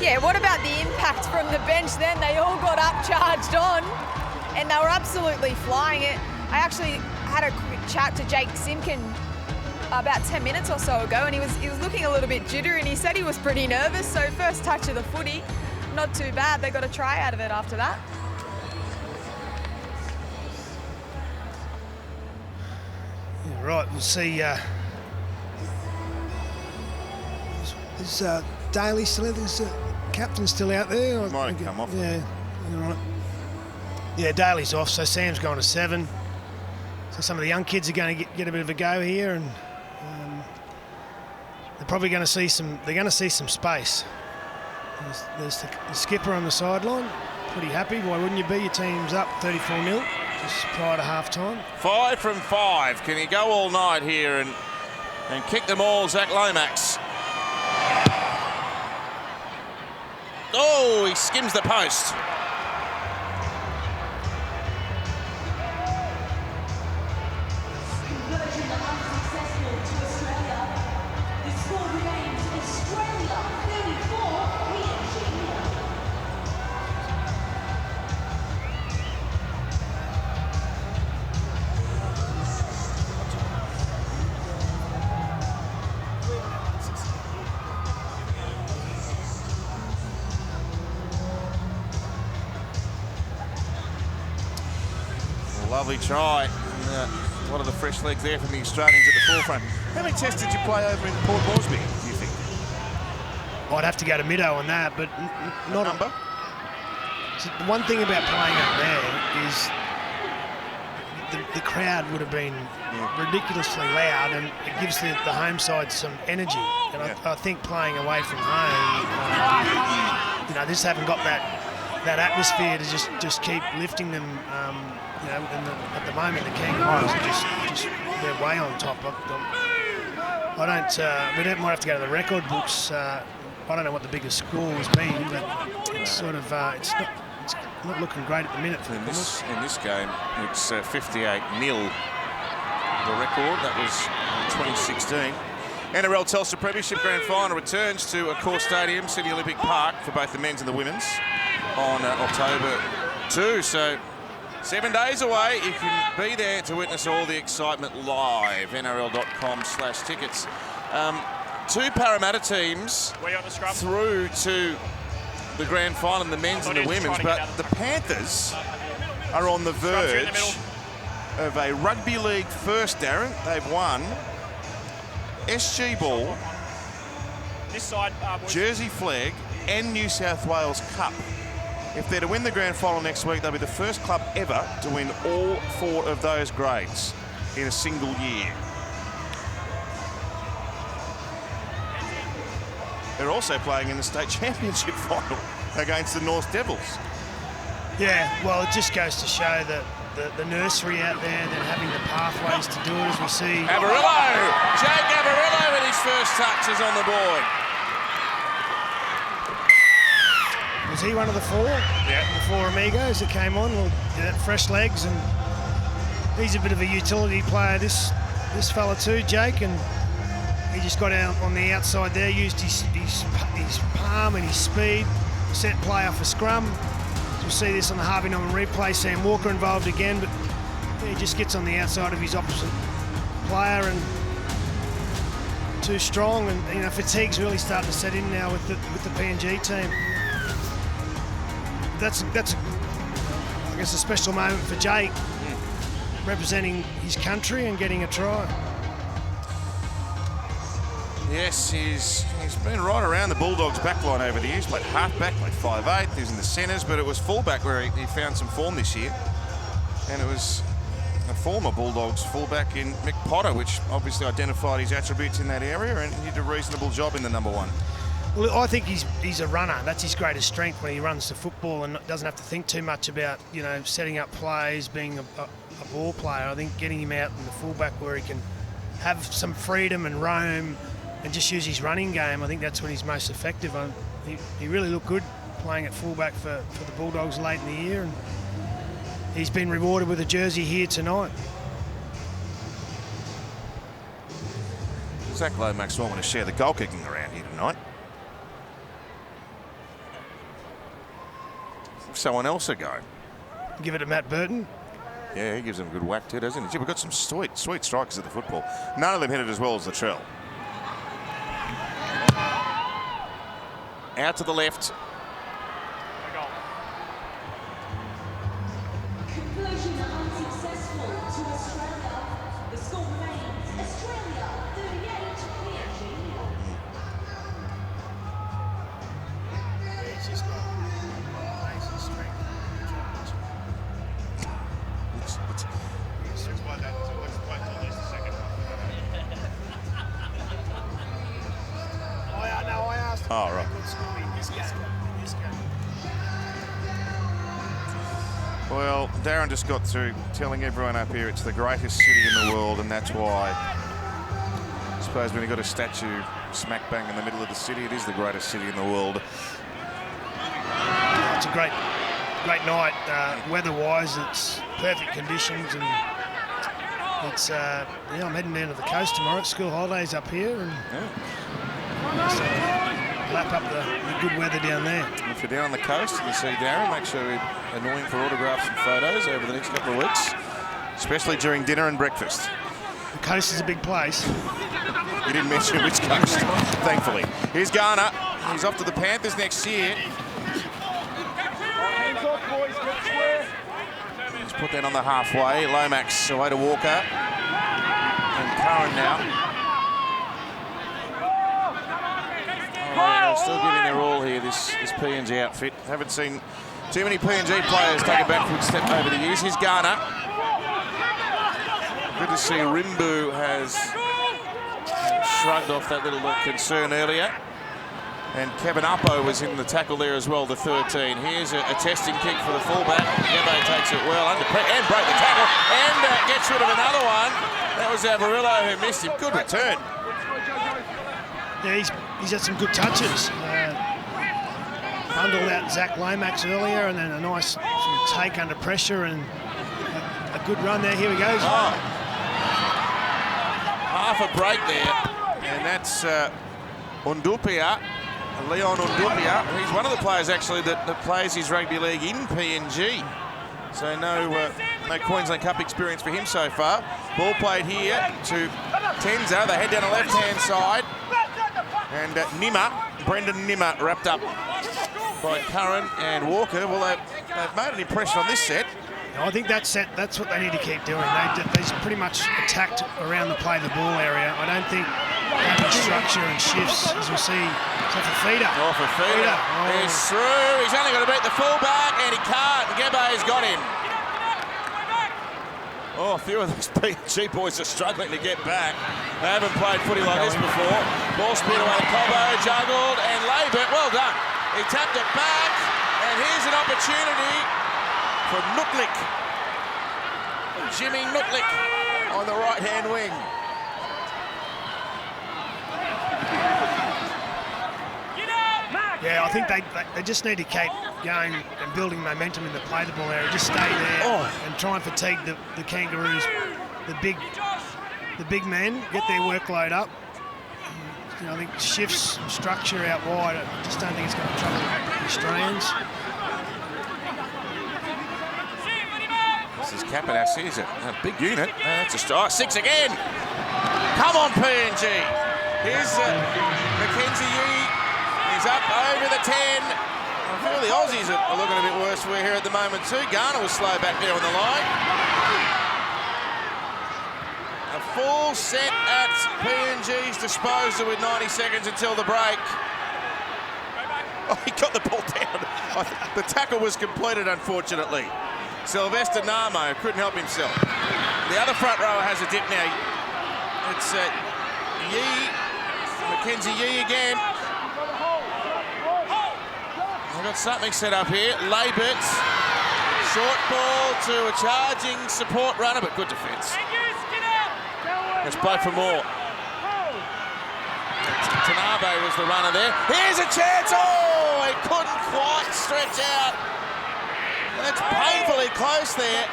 Yeah, what about the impact from the bench then? They all got up, charged on, and they were absolutely flying it. I actually had a quick chat to Jake Simpkin about 10 minutes or so ago, and he was looking a little bit jittery, and he said he was pretty nervous. So first touch of the footy, not too bad. They got a try out of it after that. Yeah, right, we'll see. Is Daly still there? Is the captain still out there? Might have come off. Yeah, right. Yeah, Daly's off, so Sam's going to 7. So some of the young kids are going to get a bit of a go here, and they're probably going to see some. They're going to see some space. There's the skipper on the sideline, pretty happy. Why wouldn't you be? Your team's up 34-0 just prior to half time. 5 from 5. Can he go all night here and kick them all, Zach Lomax? Oh, he skims the post. Lovely try. A lot of the fresh legs there from the Australians at the forefront. How many tests did you play over in Port Moresby, do you think? I'd have to go to Middo on that, but not a number. So the one thing about playing up there is the crowd would have been ridiculously loud, and it gives the home side some energy. And I think playing away from home, this haven't got that atmosphere to just keep lifting them. At the moment, the Kangaroos are just they're way on top. We might have to go to the record books. I don't know what the biggest score has been, but it's sort of it's not looking great at the minute for them. In this game, it's 58-0. The record that was 2016. NRL Telstra Premiership Grand Final returns to Suncorp Stadium, Sydney Olympic Park, for both the men's and the women's on October 2. So 7 days away. You can be there to witness all the excitement live. NRL.com/tickets. 2 Parramatta teams through to the grand final, the men's and the women's, but the Panthers are on the verge of a rugby league first, Darren. They've won SG Ball, Jersey Flag and New South Wales Cup. If they're to win the grand final next week, they'll be the first club ever to win all 4 of those grades in a single year. They're also playing in the state championship final against the North Devils. Yeah, well, it just goes to show that the nursery out there, that having the pathways to do it, as we see. Avarillo! Jake Avarillo with his first touches on the board. Was he one of the 4? Yeah. The 4 amigos that came on. Well, fresh legs, and he's a bit of a utility player, this fella too, Jake, and he just got out on the outside there, used his palm and his speed, set play off a scrum. You'll see this on the Harvey Norman replay. Sam Walker involved again, but he just gets on the outside of his opposite player, and too strong, and fatigue's really starting to set in now with the PNG team. That's I guess a special moment for Jake, representing his country and getting a try. Yes, he's been right around the Bulldogs' backline over the years. Played half-back, played 5'8", he was in the centres, but it was full-back where he found some form this year. And it was a former Bulldogs full-back in Mick Potter, which obviously identified his attributes in that area, and he did a reasonable job in the number 1. Well, I think he's a runner. That's his greatest strength when he runs the football and doesn't have to think too much about, you know, setting up plays, being a ball player. I think getting him out in the fullback where he can have some freedom and roam and just use his running game, I think that's when he's most effective. He really looked good playing at fullback for the Bulldogs late in the year, and he's been rewarded with a jersey here tonight. Zach Lomax will want to share the goal kicking around here tonight. Someone else a go. Give it to Matt Burton. Yeah, he gives them a good whack too, doesn't he? Gee, we've got some sweet strikers at the football. None of them hit it as well as Latrell. Out to the left. Conversion unsuccessful to Australia. The score remains Australia 38, PNG 0. Oh, right. Well, Darren just got through telling everyone up here it's the greatest city in the world, and that's why. I suppose when you've got a statue smack bang in the middle of the city, it is the greatest city in the world. It's a great night. Weather-wise, it's perfect conditions, and it's yeah, I'm heading down to the coast tomorrow. It's school holidays up here, and just, lap up the good weather down there. If you're down on the coast and you see Darren, make sure we're annoying for autographs and photos over the next couple of weeks, especially during dinner and breakfast. The coast is a big place. You didn't mention which coast, thankfully. Here's Garner. He's off to the Panthers next year. Let's put that on the halfway. Lomax away to Walker. And Curran now. Oh, still giving their all here, this PNG outfit. Haven't seen too many PNG players take a backward step over the years. Here's Garner. Good to see Rimbu has shrugged off that little concern earlier. And Kevin Uppo was in the tackle there as well, the 13. Here's a testing kick for the fullback. Gebe takes it well under pressure and broke the tackle and gets rid of another one. That was Avarillo who missed him. Good return. Yeah, he's had some good touches. Bundled out Zach Lomax earlier, and then a nice sort of take under pressure, and a good run there. Here he goes. Oh. Half a break there, and that's Undupia, Leon Undupia. He's one of the players actually that plays his rugby league in PNG. So no Queensland Cup experience for him so far. Ball played here to Tenza. They head down the left-hand side. And Brendan Nimmer wrapped up by Curran and Walker. Well, they've made an impression on this set. I think that's what they need to keep doing. They've pretty much attacked around the play the ball area. I don't think having structure and shifts, as we see, Fafita. Oh, Fafita is through. He's only got to beat the fullback, and he can't. Gebe's got him. Oh, a few of those PNG boys are struggling to get back. They haven't played footy like this before. Ball speared away to Cobbo, juggled, and Labour, well done. He tapped it back, and here's an opportunity for Nutlik. Jimmy Nutlik on the right-hand wing. Yeah, I think they just need to keep going and building momentum in the play the ball area. Just stay there and try and fatigue the Kangaroos, the big men, get their workload up. You know, I think shifts and structure out wide. I just don't think it's going to trouble the Australians. This is Kapanas. Here's a big unit. That's a strike. 6 again. Come on, PNG. Here's Mackenzie Yee. He's up over the 10. I feel the Aussies are looking a bit worse for here at the moment too. Garner was slow back there on the line. A full set at PNG's disposal with 90 seconds until the break. Oh, he got the ball down. The tackle was completed, unfortunately. Sylvester Namo couldn't help himself. The other front rower has a dip now. It's Yee, Mackenzie Yee again. I've got something set up here. Labert, short ball to a charging support runner, but good defence. Let's play for more. Tanabe was the runner there. Here's a chance. Oh, he couldn't quite stretch out. That's painfully close there.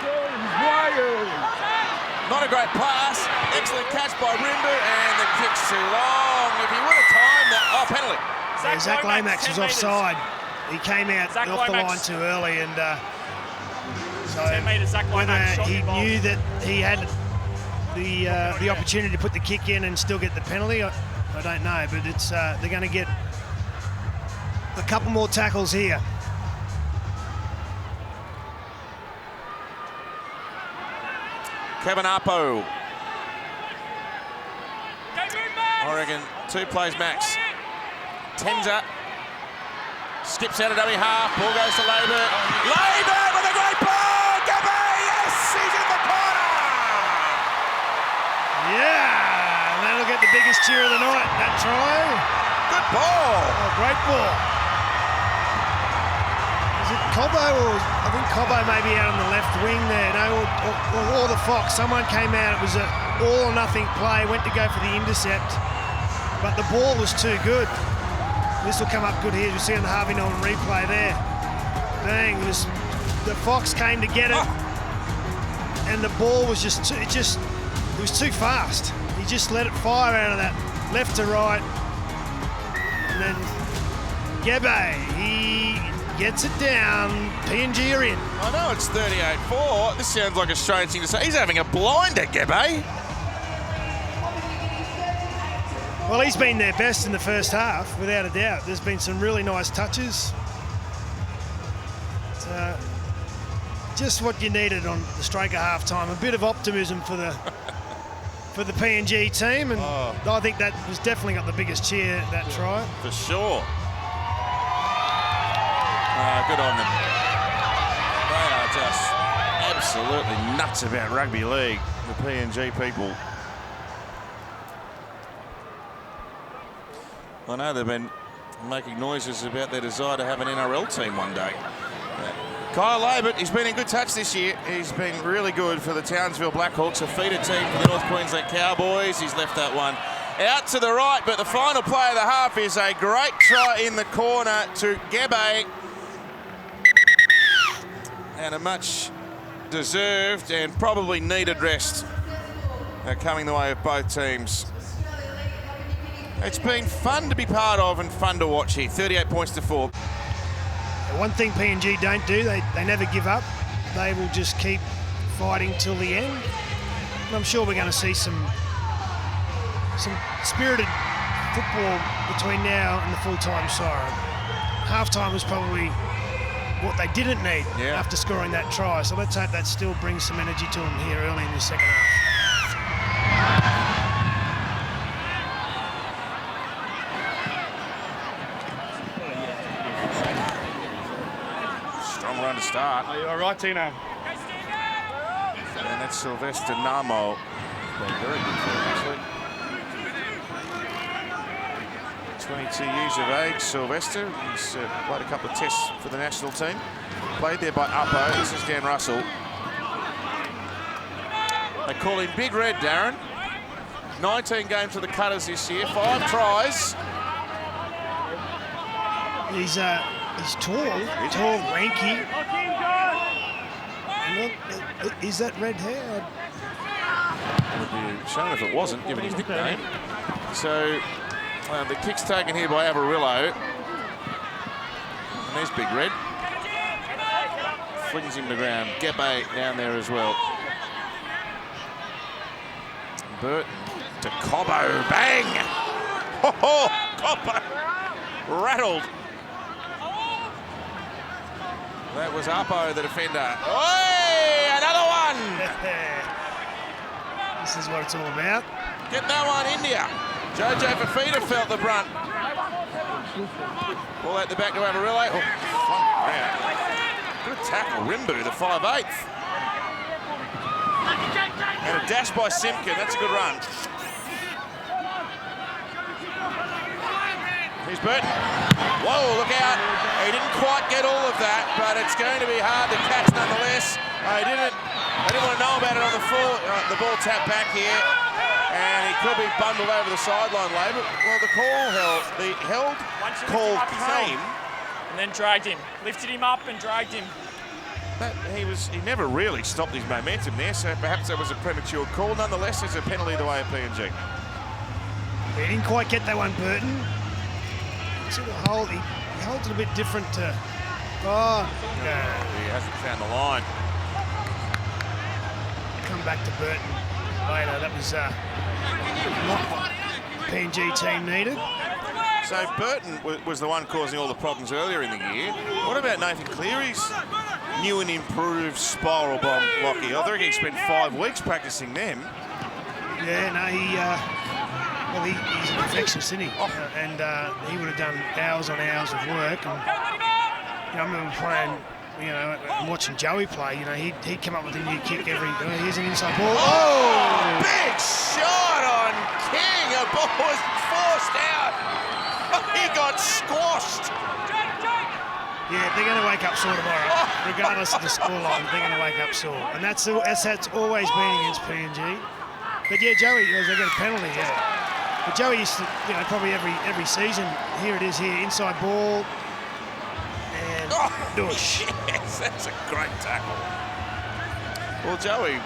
Not a great pass. Excellent catch by Rimbu, and the kick's too long. If he would have timed that, oh, penalty. Zach Lomax was offside. He came out off the line too early, and so whether he knew that he had the opportunity to put the kick in and still get the penalty, I don't know. But it's they're going to get a couple more tackles here. Kevin Apo. Oregon, 2 plays max. Tenza skips out of dummy half. Ball goes to Labert. Labert with a great ball. Gabby, yes, he's in the corner. Yeah, and that'll get the biggest cheer of the night. That try. Good ball. Oh, great ball. Is it Cobbo? Or I think Cobbo may be out on the left wing there. No, or the Fox. Someone came out. It was an all or nothing play. Went to go for the intercept, but the ball was too good. This will come up good here. You see on the Harvey Norman replay there. Bang! The Fox came to get it, and the ball was it was too fast. He just let it fire out of that left to right, and then Gabby, he gets it down. PNG are in. I know it's 38-4. This sounds like a strange thing to say. He's having a blinder, Gabby. Well, he's been their best in the first half, without a doubt. There's been some really nice touches. It's, just what you needed on the Straker half-time. A bit of optimism for the PNG team, and I think that was definitely got the biggest cheer, that try. For sure. Good on them. They are just absolutely nuts about rugby league, the PNG people. I know they've been making noises about their desire to have an NRL team one day. Kyle Labert, he's been in good touch this year. He's been really good for the Townsville Blackhawks, a feeder team for the North Queensland Cowboys. He's left that one out to the right, but the final play of the half is a great try in the corner to Gebe. And a much deserved and probably needed rest coming the way of both teams. It's been fun to be part of and fun to watch here. 38 points to 4. One thing PNG don't do, they never give up. They will just keep fighting till the end. And I'm sure we're going to see some spirited football between now and the full-time siren. Half-time was probably what they didn't need after scoring that try. So let's hope that still brings some energy to them here early in the second half. Run to start. Are you all right, Tino? And that's Sylvester Namo. Been very good for him, actually. 22 years of age, Sylvester. He's played a couple of tests for the national team. Played there by Uppo. This is Dan Russell. They call him Big Red, Darren. 19 games for the Cutters this year, 5 tries. He's tall, lanky. Is that red hair? Would be a shame if it wasn't, given his nickname. So the kick's taken here by Avarillo. And there's Big Red. Flings him to the ground. Gebe down there as well. Burton to Cobbo. Bang! Oh, Cobbo rattled. That was Uppo, the defender. Oi, another one! This is what it's all about. Get that one, India. Jojo Fafita felt the brunt. Ball out the back to Amarillo. Oh, good tackle, Rimbu, the 5'8". And a dash by Simpkin, that's a good run. Here's Burton. Whoa, look out. He didn't quite get all of that, but it's going to be hard to catch nonetheless. I didn't want to know about it on the full. The ball tapped back here, and he could be bundled over the sideline, Labour. Well, the held call came. And then dragged him. Lifted him up and dragged him. He never really stopped his momentum there, so perhaps that was a premature call. Nonetheless, there's a penalty the way of PNG. He didn't quite get that one, Burton. Sort of he holds it a bit different to... Oh, no. He hasn't found the line. Come back to Burton later. That was not what PNG team needed. So Burton was the one causing all the problems earlier in the year. What about Nathan Cleary's new and improved spiral bomb, Lockie? I think he spent 5 weeks practicing them. Yeah, no, he's an perfectionist, isn't he? Oh. And he would have done hours on hours of work. And I remember playing, and watching Joey play. He'd come up with a new kick every. Here's an inside ball. Oh! Big shot on King. A ball was forced out. He got squashed. Yeah, they're going to wake up sore tomorrow, regardless of the scoreline. They're going to wake up sore, and that's always been against PNG. But yeah, Joey, they get a penalty. Yeah. But Joey used to, probably every season. Here it is here, inside ball, and douche. Yes, that's a great tackle. Well, Joey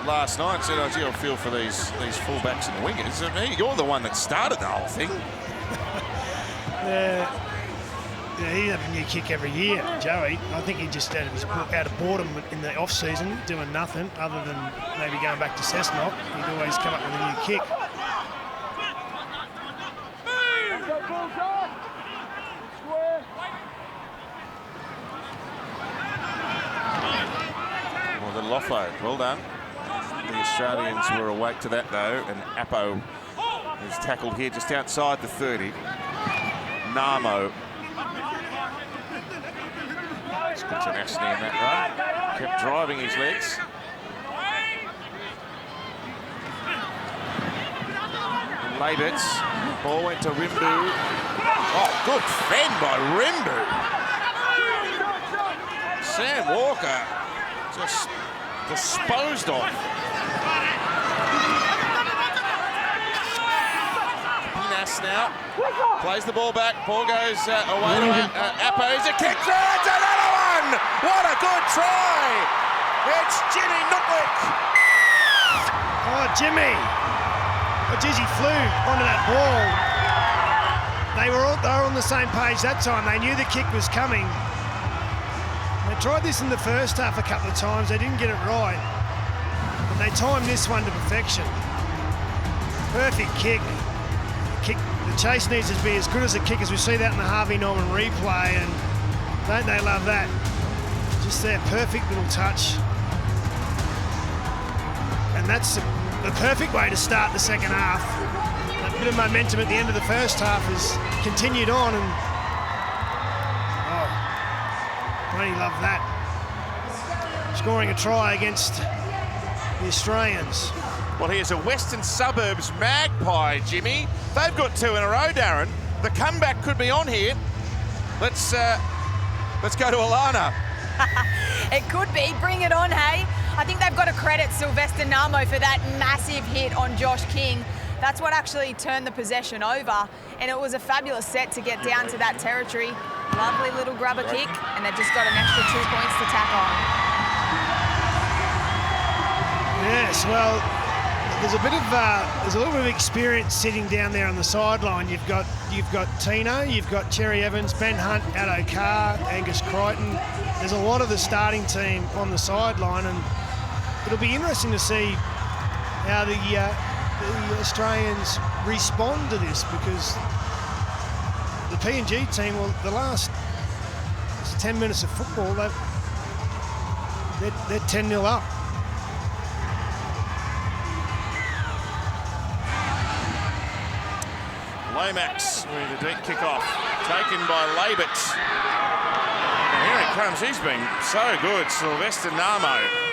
last night said, "Oh, gee, I feel for these fullbacks and wingers." I mean, you're the one that started the whole thing. He'd have a new kick every year, Joey. I think he just out of boredom in the off-season, doing nothing other than maybe going back to Cessnock. He'd always come up with a new kick. Well, the Loffo, well done. The Australians were awake to that, though, and Appo is tackled here just outside the 30. Namo. It's good tenacity in that run. Kept driving his legs. Labitz. Ball went to Rimbu. Oh, good fend by Rimbu. Sam Walker just disposed of. Pinas now plays the ball back. Ball goes away to Appo's a kick through. It's another one. What a good try. It's Jimmy Nookwick. Oh, Jimmy. Oh, geez, he flew onto that ball. They were on the same page that time. They knew the kick was coming. They tried this in the first half a couple of times. They didn't get it right. But they timed this one to perfection. Perfect kick. The chase needs to be as good as a kick as we see that in the Harvey Norman replay. And don't they love that? Just their perfect little touch. And that's the perfect way to start the second half. That bit of momentum at the end of the first half has continued on, and really love that. Scoring a try against the Australians. Well, here's a Western Suburbs Magpie, Jimmy. They've got 2 in a row, Darren. The comeback could be on here. Let's go to Alana. It could be. Bring it on, hey. I think they've got to credit Sylvester Namo for that massive hit on Josh King. That's what actually turned the possession over, and it was a fabulous set to get down to that territory. Lovely little grubber kick, and they've just got an extra 2 points to tack on. Yes, well, there's a little bit of experience sitting down there on the sideline. You've got Tino, you've got Cherry Evans, Ben Hunt, Addo Carr, Angus Crichton. There's a lot of the starting team on the sideline, and it'll be interesting to see how the Australians respond to this, because the PNG team, well, the last It's 10 minutes of football. They're 10-0 up. Lomax with a deep kick-off, taken by Labert. And here it comes. He's been so good, Sylvester Namo.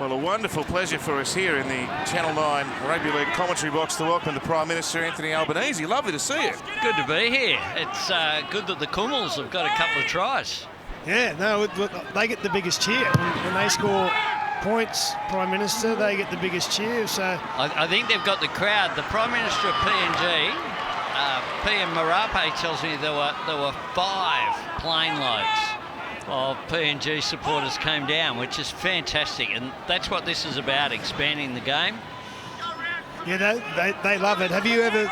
Well, a wonderful pleasure for us here in the Channel 9 Rugby League commentary box to welcome the Prime Minister, Anthony Albanese. Lovely to see you. Good to be here. It's good that the Kummels have got a couple of tries. Yeah, no, they get the biggest cheer. When they score points, Prime Minister, they get the biggest cheer. So I think they've got the crowd. The Prime Minister of PNG, PM Marape, tells me there were 5 plane loads of PNG supporters came down, which is fantastic, and that's what this is about, expanding the game. Yeah, they love it. Have you ever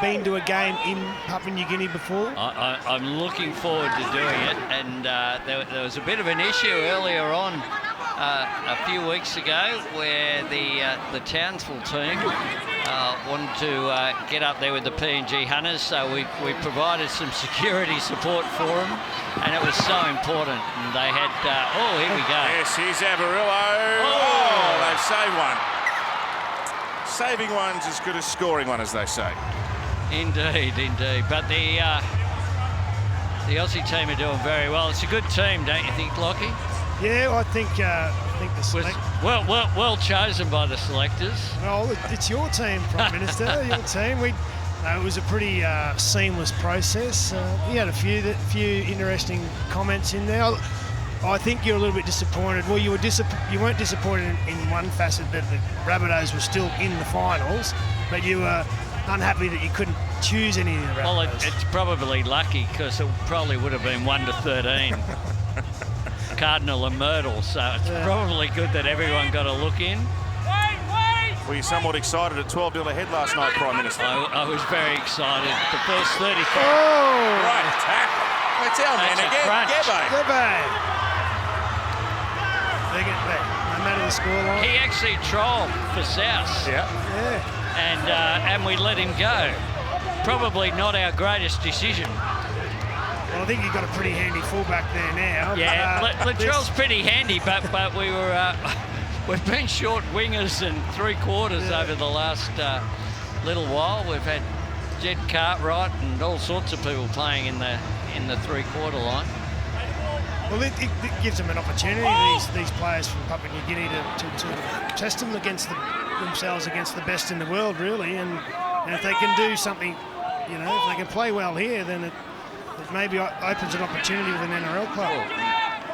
been to a game in Papua New Guinea before? I'm looking forward to doing it, and there was a bit of an issue earlier on a few weeks ago where the Townsville team wanted to get up there with the PNG Hunters, so we provided some security support for them, and it was so important. And they had, oh, here we go. Yes, here's Avarillo. Oh, they've saved one. Saving one's as good as scoring one, as they say. Indeed. But the Aussie team are doing very well. It's a good team, don't you think, Lockie? Yeah, I think the select. Well chosen by the selectors. Well, it's your team, Prime Minister. Your team. It was a pretty seamless process. We had a few interesting comments in there. I think you're a little bit disappointed. Well, you weren't disappointed in one facet, that the Rabbitohs were still in the finals, but you were unhappy that you couldn't choose any of the Rabbitohs. Well, it's probably lucky, because it probably would have been 1-13. Cardinal and Myrtle, so it's probably good that everyone got a look in. Were you somewhat excited at 12-0 ahead last night, Prime Minister? I was very excited. The first 35. Oh! Right tackle. That's our man again, Gebbe. No matter the scoreline. He actually trolled for South. Yeah. And we let him go. Probably not our greatest decision. Well, I think you've got a pretty handy fullback there now. Yeah, Latrell's pretty handy, but we were we've been short wingers and 3/4 over the last little while. We've had Jed Cartwright and all sorts of people playing in the 3/4 line. Well, it gives them an opportunity, these players from Papua New Guinea, to test them themselves against the best in the world, really. And if they can do something, if they can play well here, then it maybe opens an opportunity with an NRL club.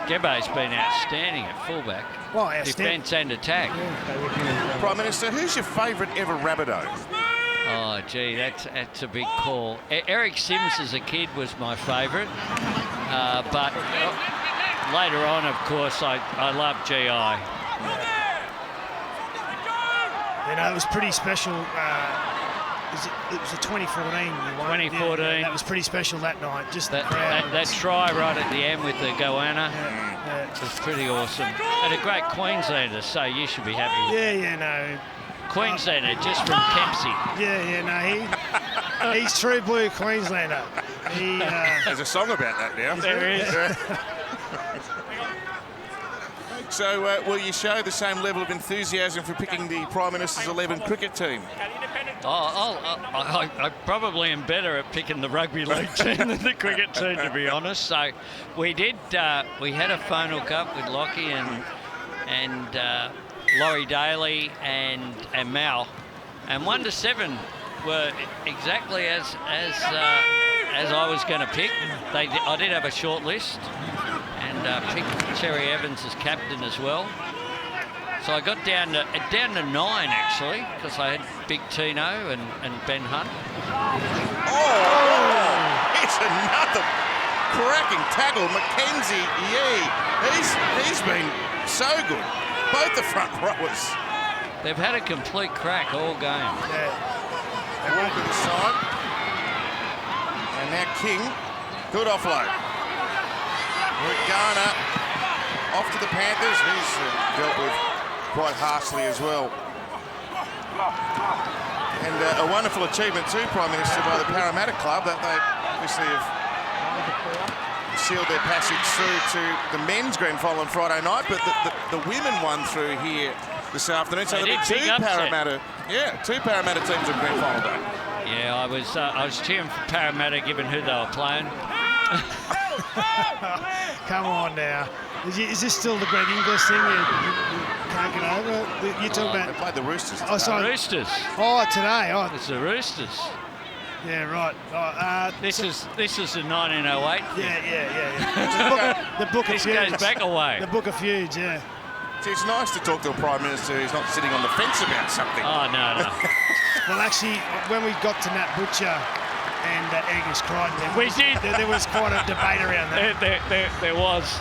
Gebbe's been outstanding at fullback. Well, outstanding. Defence and attack. Yeah. Prime Minister, who's your favourite ever Rabbitoh? Oh, gee, that's a big call. Eric Sims as a kid was my favourite, but later on, of course, I love GI. It was pretty special. It was a 2014 you won. 2014. Yeah, that was pretty special that night. Just the crowd. That try right at the end with the goanna was pretty awesome. And a great Queenslander, so you should be happy. No. Queenslander, just from Kempsey. He's true blue Queenslander. There's a song about that now. There is. So, will you show the same level of enthusiasm for picking the Prime Minister's 11 cricket team? I probably am better at picking the rugby league team than the cricket team, to be honest. So we did. We had a phone hook up with Lockie and Laurie Daly and Mal, and 1 to 7 were exactly as I was going to pick. I did have a short list, and picked Terry Evans as captain as well. So I got down to 9 actually, because I had Big Tino and Ben Hunt. Oh, it's another cracking tackle. Mackenzie Yee, he's been so good. Both the front rowers. They've had a complete crack all game. Walker this time. And now King. Good offload. Garner off to the Panthers. He's dealt with quite harshly as well. And a wonderful achievement too, Prime Minister, by the Parramatta Club, that they obviously have sealed their passage through to the men's grand final on Friday night, but the women won through here this afternoon. So there'll be two Parramatta teams on grand final day. Yeah, I was cheering for Parramatta given who they were playing. Come on now. Is this still the Greg Inglis thing you can't get over? You're talking about... They played the Roosters. Oh, sorry. Roosters. Oh, today. Oh. It's the Roosters. Yeah, right. Oh, this is the 1908. Yeah. The book of this feuds. goes back away. The book of feuds, yeah. See, it's nice to talk to a Prime Minister who's not sitting on the fence about something. Oh, no. Well, actually, when we got to Nat Butcher and Angus Crichton, there was quite a debate around that. There was.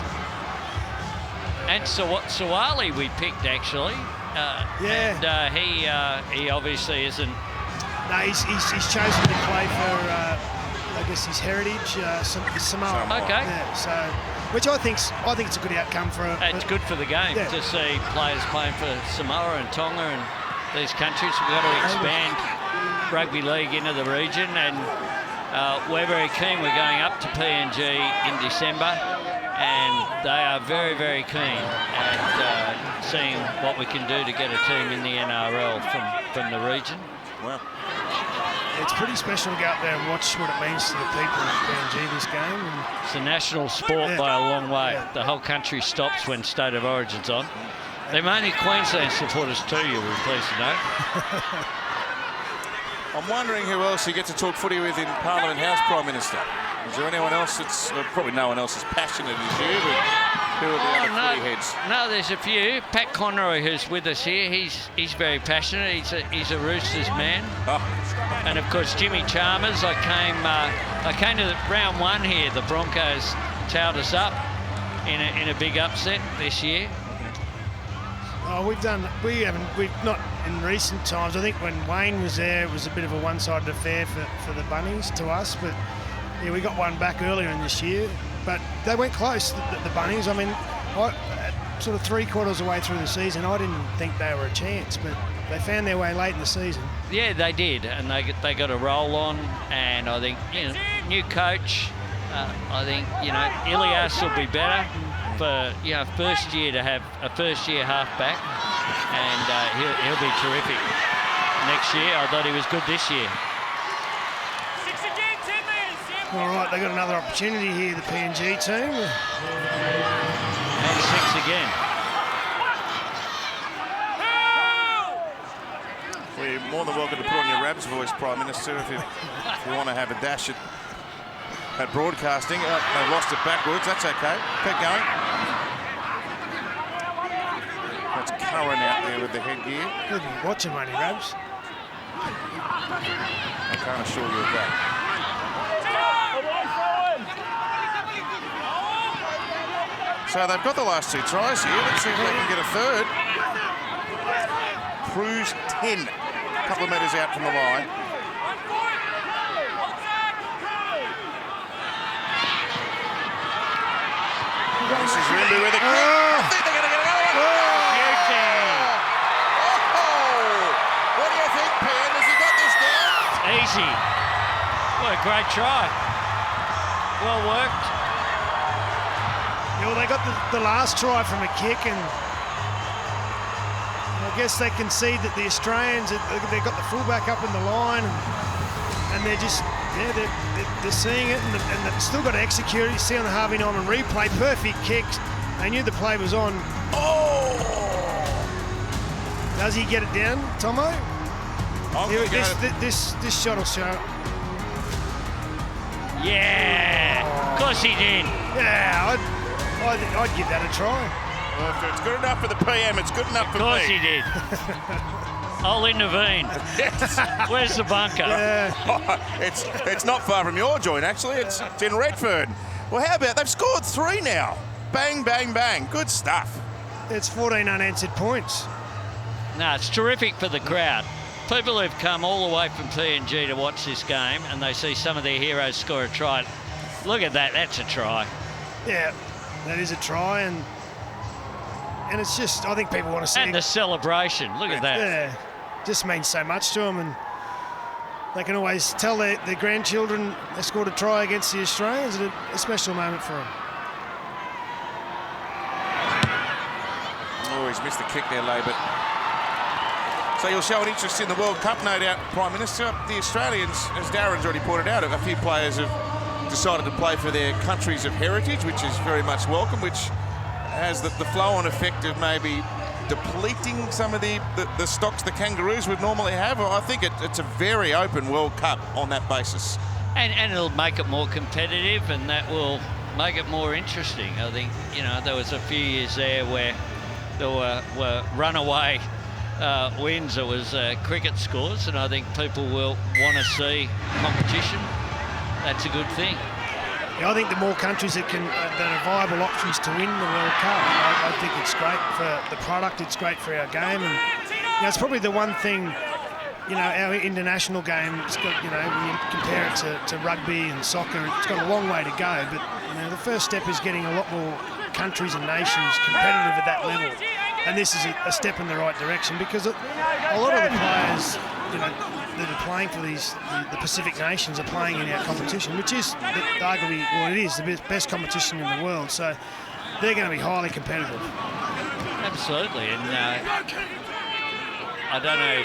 And Sawali we picked, actually. And he obviously isn't. No, he's chosen to play for, I guess, his heritage, Samoa. Okay. Yeah, so, which I think it's a good outcome for. It's good for the game to see players playing for Samoa and Tonga and these countries. We've got to expand rugby league into the region, and we're very keen. We're going up to PNG in December, and they are very, very keen at seeing what we can do to get a team in the NRL from the region. Wow. It's pretty special to go out there and watch what it means to the people at PNG this game. And it's a national sport by a long way. Yeah. The whole country stops when State of Origin's on. They're mainly Queensland supporters too, you'll be pleased to know. I'm wondering who else you get to talk footy with in Parliament House, Prime Minister. Is there anyone else that's... probably no one else as passionate as you, but who are the other footy heads? No, there's a few. Pat Conroy, who's with us here, he's very passionate. He's a Roosters man. Oh. And of course, Jimmy Chalmers. I came to the round one here. The Broncos towed us up in a big upset this year. Oh, we've not in recent times. I think when Wayne was there, it was a bit of a one-sided affair for the Bunnies to us, but yeah, we got one back earlier in this year. But they went close, the Bunnies. I mean, sort of 3/4 of the way through the season, I didn't think they were a chance, but they found their way late in the season. Yeah, they did, and they got a roll on, and I think, new coach. I think, Ilias will be better for, first year to have a first-year halfback, and he'll be terrific next year. I thought he was good this year. All right, they got another opportunity here, the PNG team. And 6 again. We're more than welcome to put on your Rabs voice, Prime Minister, if you want to have a dash at broadcasting. They lost it backwards. That's okay. Keep going. That's Curran out there with the headgear. Good watching, money, Rabs. I can't assure you of that. So they've got the last 2 tries here. Let's see if they can get a third. Cruz 10, a couple of metres out from the line. This is Rimby with a kick. I think they're going to get another one. What do you think, Pan? Has he got this down? Easy. What a great try. Well worked. Yeah, well, they got the last try from a kick, and I guess they concede that the Australians, they've got the fullback up in the line, and they're just, they're seeing it, and they've still got to execute it. You see on the Harvey Norman replay, perfect kicks. They knew the play was on. Oh! Does he get it down, Tomo? This shot will show. Yeah, of course he did. Yeah, I'd give that a try. Well, if it's good enough for the PM, it's good enough for me. Of course he did. I'll intervene. Yes. Where's the bunker? It's not far from your joint, actually. It's in Redfern. Well, how about they've scored 3 now? Bang, bang, bang. Good stuff. It's 14 unanswered points. No, it's terrific for the crowd. People who've come all the way from PNG to watch this game and they see some of their heroes score a try. Look at that, that's a try. Yeah, that is a try, and it's just, I think people want to see And the celebration, look at that. Yeah, just means so much to them, and they can always tell their grandchildren they scored a try against the Australians. It's a special moment for them. Oh, he's missed the kick there, Labour. So you'll show an interest in the World Cup, no doubt, Prime Minister. The Australians, as Darren's already pointed out, a few players have decided to play for their countries of heritage, which is very much welcome, which has the flow-on effect of maybe depleting some of the stocks the Kangaroos would normally have. I think it's a very open World Cup on that basis. And it'll make it more competitive, and that will make it more interesting. I think, you know, there was a few years there where there were runaway wins. It was cricket scores, and I think people will want to see competition. That's a good thing. Yeah, I think the more countries that are viable options to win the World Cup, I think it's great for the product. It's great for our game, and you know, it's probably the one thing. You know, our international game, it's got, you know, when you compare it to rugby and soccer, it's got a long way to go. But you know, the first step is getting a lot more countries and nations competitive at that level, and this is a step in the right direction, because a lot of the players, you know, that are playing for the Pacific nations are playing in our competition, which is arguably what it is, the best competition in the world. So they're going to be highly competitive. Absolutely, and I don't know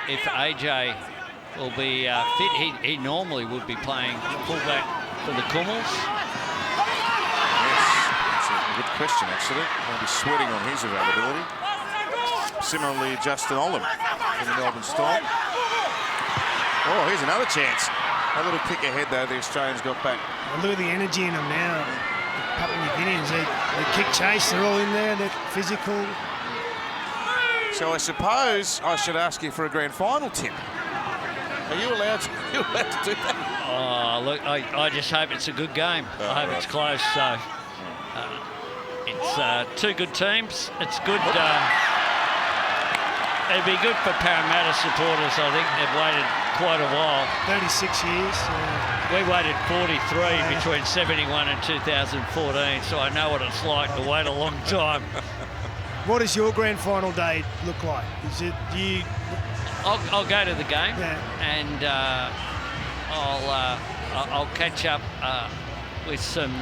if AJ will be fit. He normally would be playing fullback for the Kummels. Yes, that's a good question, actually. Maybe sweating on his availability. Similarly, Justin Olam from the Melbourne Storm. Oh, here's another chance. A little kick ahead, though, the Australians got back. And look at the energy in them now. The Papua New Guineans, they kick chase, they're all in there, they're physical. So I suppose I should ask you for a grand final tip. Are you allowed to do that? Oh, look, I just hope it's a good game. I hope it's close. So it's two good teams. It's good. It'd be good for Parramatta supporters. I think they've waited quite a while. 36 years. We waited 43 between 71 and 2014, so I know what it's like to wait a long time. What does your grand final day look like? Is it you? I'll go to the game, and I'll catch up with some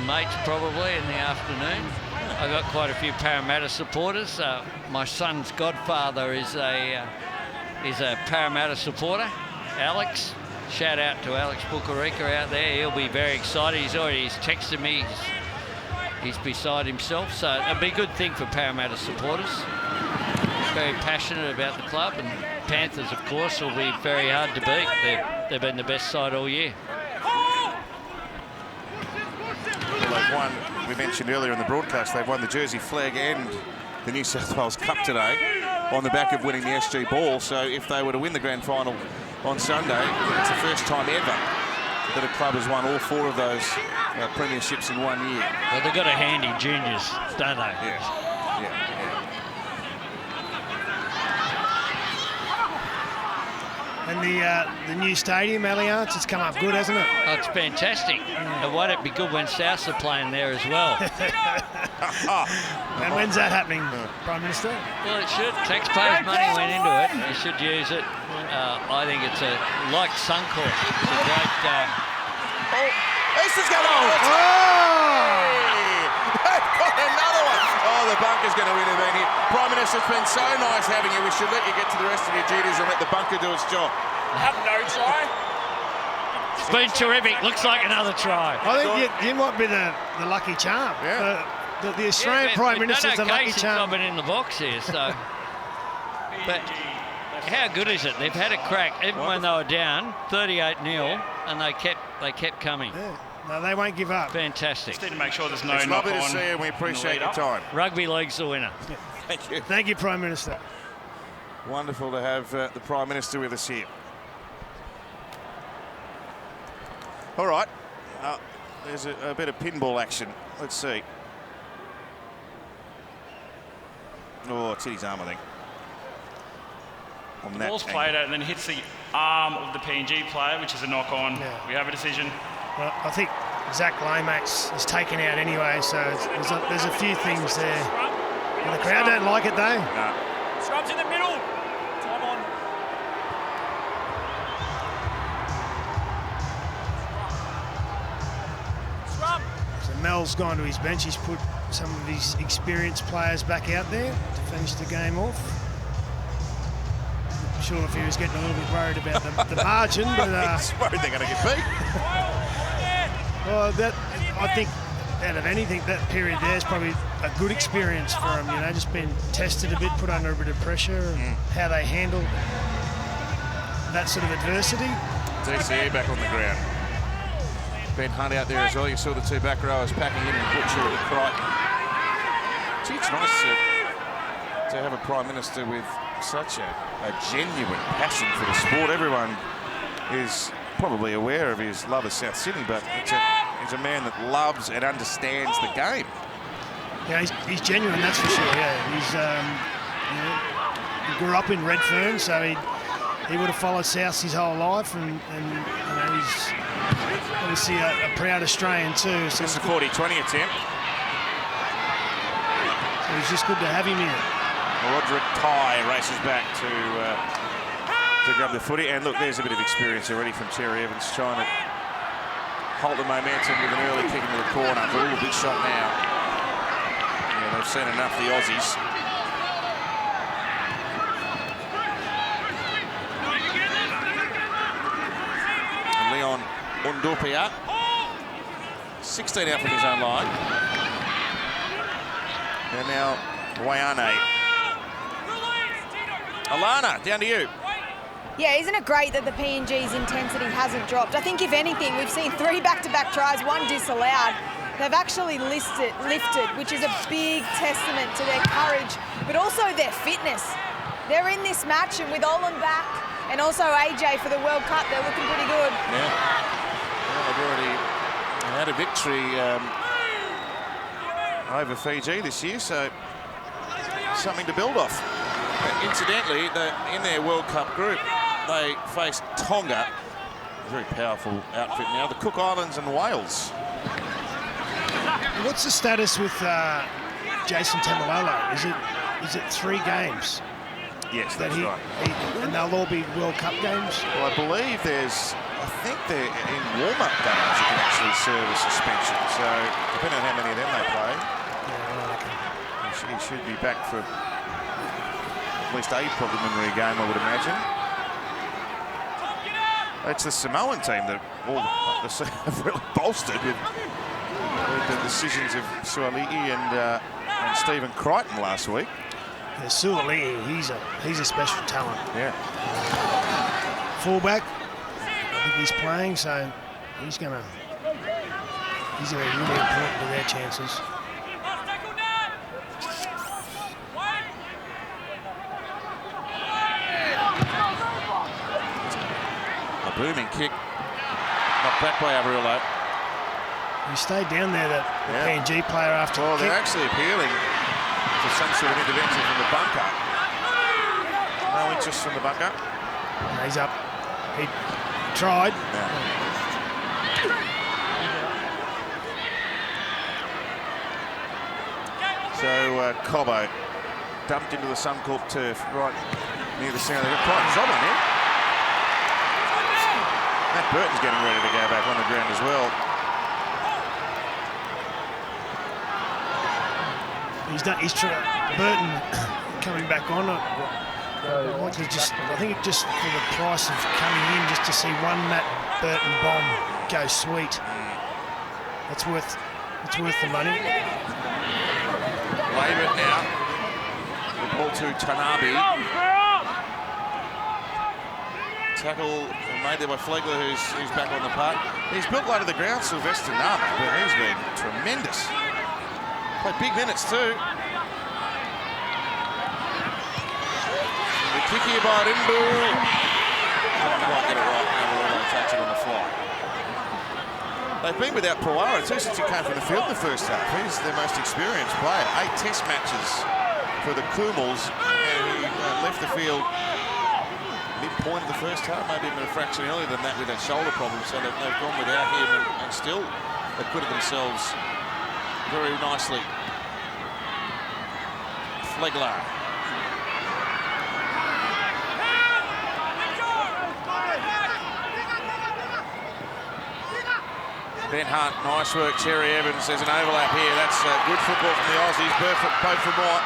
mates probably in the afternoon. I've got quite a few Parramatta supporters. My son's godfather is a Parramatta supporter, Alex. Shout out to Alex Bukarika out there. He'll be very excited. He's texted me. He's beside himself. So it'll be a good thing for Parramatta supporters. Very passionate about the club, and Panthers, of course, will be very hard to beat. They've been the best side all year. Well, they've won, we mentioned earlier in the broadcast, they've won the Jersey Flag and the New South Wales Cup today on the back of winning the SG Ball. So if they were to win the grand final on Sunday, it's the first time ever that a club has won all four of those premierships in 1 year. Well, they've got a handy juniors, don't they? Yeah. And the new stadium, Allianz, it's come up good, hasn't it? Oh, it's fantastic. And won't it be good when Souths are playing there as well? And when's that happening, Prime Minister? Well, it should. Taxpayers' money went into it. You should use it. I think it's like Suncorp. It's a great... Easton's going to They've got another one. Oh, the bunker's going to intervene here. Prime Minister, it's been so nice having you. We should let you get to the rest of your duties and let the bunker do its job. Have no try. It's been terrific. Looks like another try. I think you might be the lucky charm. Yeah. The Australian Prime Minister's the lucky charm. I've been in the box here, so... But how good is it? They've had a crack, even when they were down 38-0, and they kept coming. Yeah. No, they won't give up. Fantastic. Just need to make sure there's no It's lovely to knock-on see you, and we appreciate your time. Rugby league's the winner. Thank you. Thank you, Prime Minister. Wonderful to have the Prime Minister with us here. All right. There's a bit of pinball action. Let's see. Oh, it's hit his arm, I think. on The that. ball's angle. played out and then hits the arm of the PNG player, which is a knock-on. Yeah. We have a decision. Well, I think Zach Lomax is taken out anyway, so there's a few things there. And the crowd don't like it though. No. Scrub's in the middle. Time on. Scrum. So Mel's gone to his bench. He's put some of his experienced players back out there to finish the game off. Not sure if he was getting a little bit worried about the margin, but He's worried they're going to get beat. well, I think out of anything, that period there is probably a good experience for him. You know, just been tested a bit, put under a bit of pressure, and how they handle that sort of adversity. DCE back on the ground. Ben Hunt out there as well. You saw the two back rowers packing in and Butcher and Crichton. Gee, it's nice to have a Prime Minister with such a genuine passion for the sport. Everyone is probably aware of his love of South Sydney, but he's a man that loves and understands the game. Yeah, he's genuine, that's for sure. Yeah, he's he grew up in Redfern, so he would have followed South his whole life, and you know, he's obviously a proud Australian too. So It's a 40-20 attempt. it's just good to have him here. Roderick Ty races back to grab the footy, and look, there's a bit of experience already from Terry Evans trying to hold the momentum with an early kick into the corner. Ooh, big shot now. Yeah, they've seen enough, the Aussies. And Leon Undupia, 16 out from his own line. And now Wayane. Alana, down to you. Yeah, isn't it great that the PNG's intensity hasn't dropped? I think if anything, we've seen 3 back-to-back tries, 1 disallowed. They've actually lifted, which is a big testament to their courage, but also their fitness. They're in this match, and with Olin back, and also AJ for the World Cup, they're looking pretty good. Yeah. Well, they've already had a victory over Fiji this year, so something to build off. And incidentally, in their World Cup group, they faced Tonga, a very powerful outfit now, the Cook Islands and Wales. What's the status with Jason Tamalolo? Is it 3 games? Yes, That that's right. and they'll all be World Cup games? Well, I believe I think they're in warm-up games you can actually serve a suspension. So, depending on how many of them they play, he should be back for at least a preliminary game, I would imagine. It's the Samoan team that have really bolstered with the decisions of Suali'i and Stephen Crichton last week. Yeah, Suali'i, he's a special talent. Yeah. Fullback, I think he's playing, so he's going to be really important to their chances. A booming kick, knocked back by Averillo. He stayed down there, the Yeah. PNG player, after Well, the they're kick. actually appealing for some sort of intervention from the bunker. No interest from the bunker. He's up. He tried. No. So Cobbo dumped into the Suncorp turf right near the centre. They've got quite a trouble here. Matt Burton's getting ready to go back on the ground as well. Burton coming back on. I think just for the price of coming in, just to see one Matt Burton bomb go sweet. It's worth the money. Wave it now. The ball to Tanabe. Tackle made there by Flegler, who's back on the park. He's built low to the ground, Sylvester Nama, but he's been tremendous. Played big minutes too. The kick here by Rimbu. Can't quite get it right. Never touch it on the fly. They've been without Puara too since he came from the field in the first half. He's their most experienced player. 8 test matches for the Kumals, and he left the field midpoint of the first half, maybe even a fraction earlier than that with that shoulder problem. So they've gone without him and still acquitted themselves very nicely. Flegler. Ben Hunt, nice work. Cherry Evans, there's an overlap here. That's good football from the Aussies, both from Moore.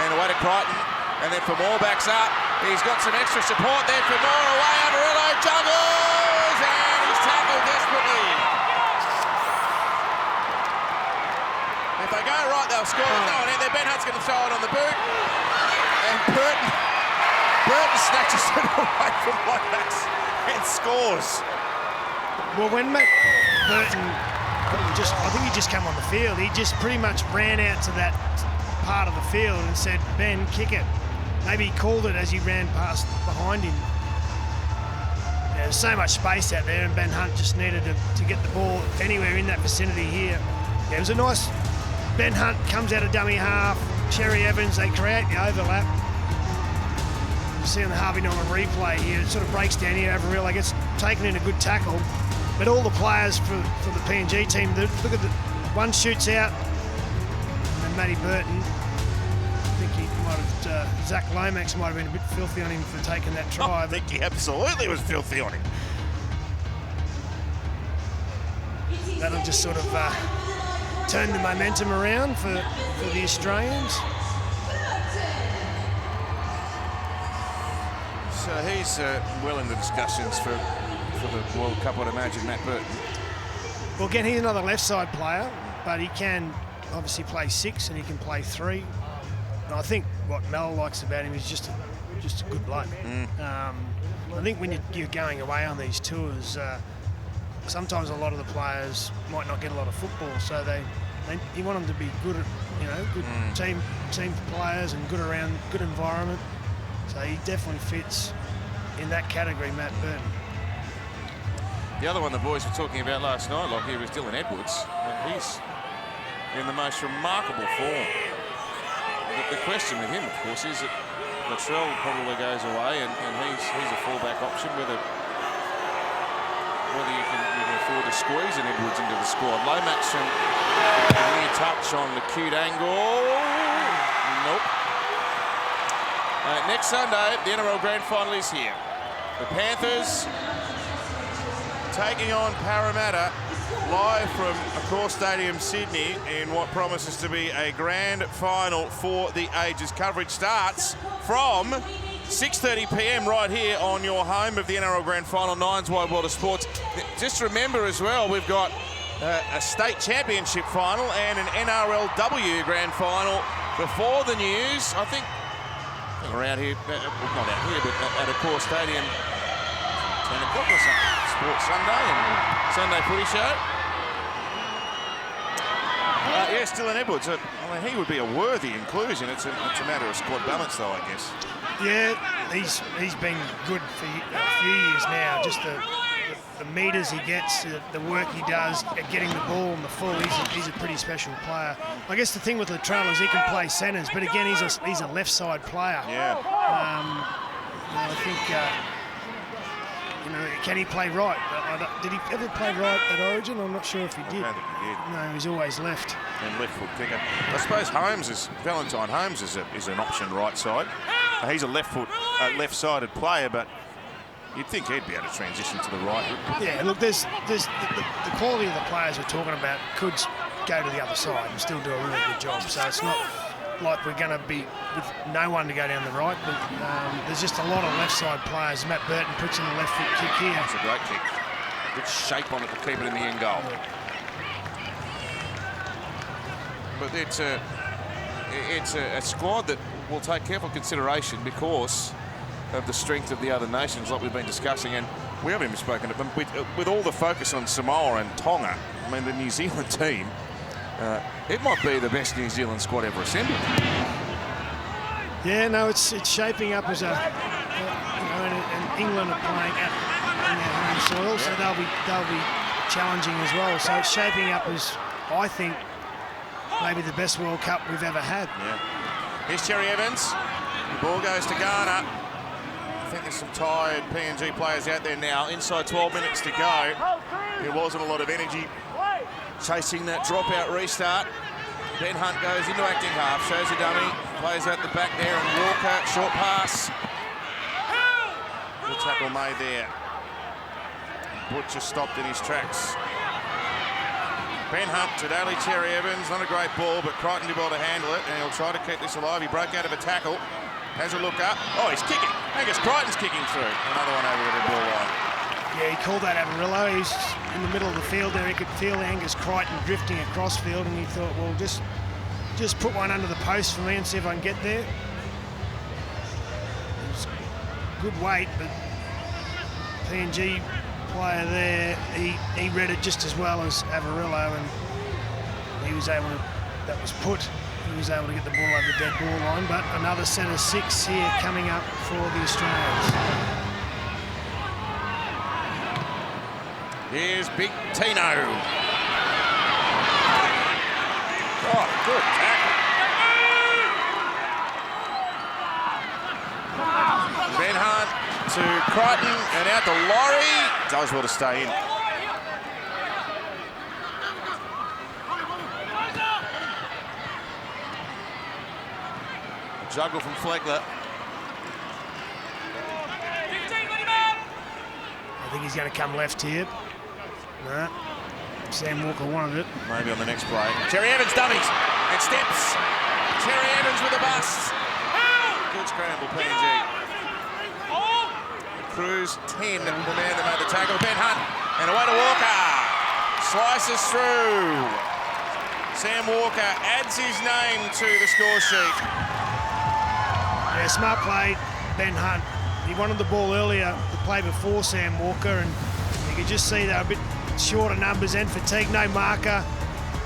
And away to Crichton. And then Moore backs up. He's got some extra support there for Moore. Away, Amarillo juggles! And he's tackled desperately. If they go right, they'll score. No one in there. Ben Hunt's going to throw it on the boot. And Burton snatches it away from Lomax and scores. Well, when Matt Burton, I think he just came on the field. He just pretty much ran out to that part of the field and said, Ben, kick it. Maybe he called it as he ran past behind him. Yeah, there's so much space out there, and Ben Hunt just needed to get the ball anywhere in that vicinity here. Yeah, it was a nice... Ben Hunt comes out of dummy half. Cherry Evans, they create the overlap. You see on the Harvey Norman replay here, it sort of breaks down here. Averillo gets taken in a good tackle. But all the players for the PNG team, look at the one shoots out, and then Matty Burton. I think he might have, Zach Lomax might have been a bit filthy on him for taking that try. I think he absolutely was filthy on him. That'll just sort of turn the momentum around for the Australians. So he's well in the discussions for the World Cup, I'd imagine, Matt Burton. Well, again, he's another left side player, but he can obviously play 6 and he can play 3. And I think what Mel likes about him is just a good bloke. I think when you're going away on these tours, sometimes a lot of the players might not get a lot of football, so you want them to be good at, good team players and good environment. So he definitely fits in that category, Matt Burton. The other one the boys were talking about last night, Lockie, was Dylan Edwards, and he's in the most remarkable form. The question with him, of course, is that Latrell probably goes away, and he's a fullback option. Whether you can afford to squeeze an Edwards into the squad. Lomax from a near touch on the cute angle. Nope. Next Sunday, the NRL Grand Final is here. The Panthers taking on Parramatta live from Suncorp Stadium, Sydney, in what promises to be a grand final for the ages. Coverage starts from 6:30 p.m. right here on your home of the NRL Grand Final, Nine's Wide World of Sports. Just remember as well, we've got a state championship final and an NRLW Grand Final before the news. I think around here, not out here, but at Suncorp Stadium, 10 o'clock or something. Sports Sunday and Sunday Footy Show. Yes, Dylan Edwards. He would be a worthy inclusion. It's a matter of squad balance, though, I guess. Yeah, he's been good for a few years now. Just the metres he gets, the work he does at getting the ball in the full. He's a pretty special player. I guess the thing with Latrell is he can play centres, but again, he's a left side player. Yeah. I think. Can he play right? Did he ever play right at Origin? I'm not sure if he did. I don't think he did. No, he's always left. And left foot kicker. I suppose Valentine Holmes is an option right side. He's a left-sided player, but you'd think he'd be able to transition to the right. Yeah, look, there's the quality of the players we're talking about could go to the other side and still do a really good job. So it's not like we're going to be with no one to go down the right, but there's just a lot of left side players. Matt Burton puts in the left foot kick here. That's a great kick. Good shape on it to keep it in the end goal. Yeah. But it's a squad that will take careful consideration because of the strength of the other nations, like we've been discussing, and we haven't even spoken of them. With all the focus on Samoa and Tonga, I mean, the New Zealand team, it might be the best New Zealand squad ever assembled. Yeah, no, it's shaping up as and England are playing on their home soil, so they'll be challenging as well. So it's shaping up as, I think, maybe the best World Cup we've ever had. Yeah. Here's Cherry Evans. The ball goes to Garner. think there's some tired PNG players out there now. Inside 12 minutes to go. There wasn't a lot of energy chasing that dropout restart. Ben Hunt goes into acting half, shows a dummy, plays out the back there, and Walker, short pass. Good tackle made there. Butcher stopped in his tracks. Ben Hunt to Daly Cherry Evans, not a great ball, but Crichton did well to handle it, and he'll try to keep this alive. He broke out of a tackle, has a look up. Oh, he's kicking. Angus Crichton's kicking through. Another one over the ball line. Yeah, he called that Amarillo. He's in the middle of the field there. He could feel Angus Crichton drifting across field, and he thought, well, just put one under the post for me and see if I can get there. It was good weight, but PNG player there, he read it just as well as Amarillo, and he was able to, that was put, he was able to get the ball over the dead ball line. But another set of 6 here coming up for the Australians. Here's Big Tino. Oh, good tackle. Ben Hunt to Crichton and out to Laurie. Does well to stay in. Juggle from Flegler. I think he's going to come left here. No. Sam Walker wanted it. Maybe on the next play. Cherry Evans dummies and steps. Cherry Evans with a bust. Good scramble, PNG. Cruz 10, the man that made the tackle. Ben Hunt and away to Walker. Slices through. Sam Walker adds his name to the score sheet. Yeah, smart play, Ben Hunt. He wanted the ball earlier, the play before Sam Walker, and you could just see they were a bit short of numbers and fatigue. No marker.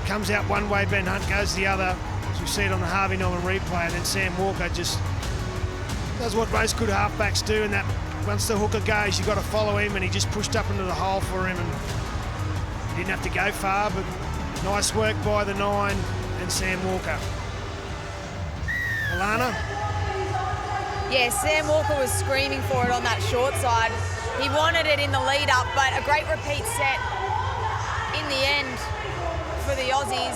Comes out one way, Ben Hunt goes the other. As we see it on the Harvey Norman replay, and then Sam Walker just does what most good halfbacks do, and that once the hooker goes, you've got to follow him, and he just pushed up into the hole for him, and he didn't have to go far, but nice work by the 9 and Sam Walker. Alana? Yeah, Sam Walker was screaming for it on that short side. He wanted it in the lead up, but a great repeat set in the end for the Aussies.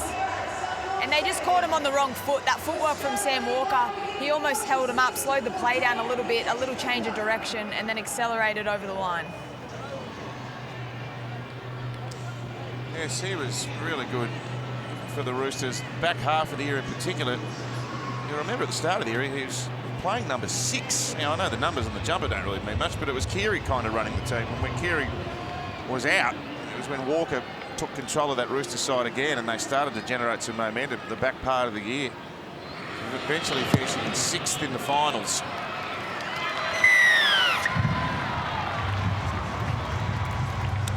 And they just caught him on the wrong foot. That footwork from Sam Walker, he almost held him up, slowed the play down a little bit, a little change of direction, and then accelerated over the line. Yes, he was really good for the Roosters. Back half of the year in particular. You remember at the start of the year, he was playing number 6. Now, I know the numbers on the jumper don't really mean much, but it was Keary kind of running the team. And when Keary was out, it was when Walker took control of that Rooster side again, and they started to generate some momentum the back part of the year. And eventually finishing in 6th in the finals.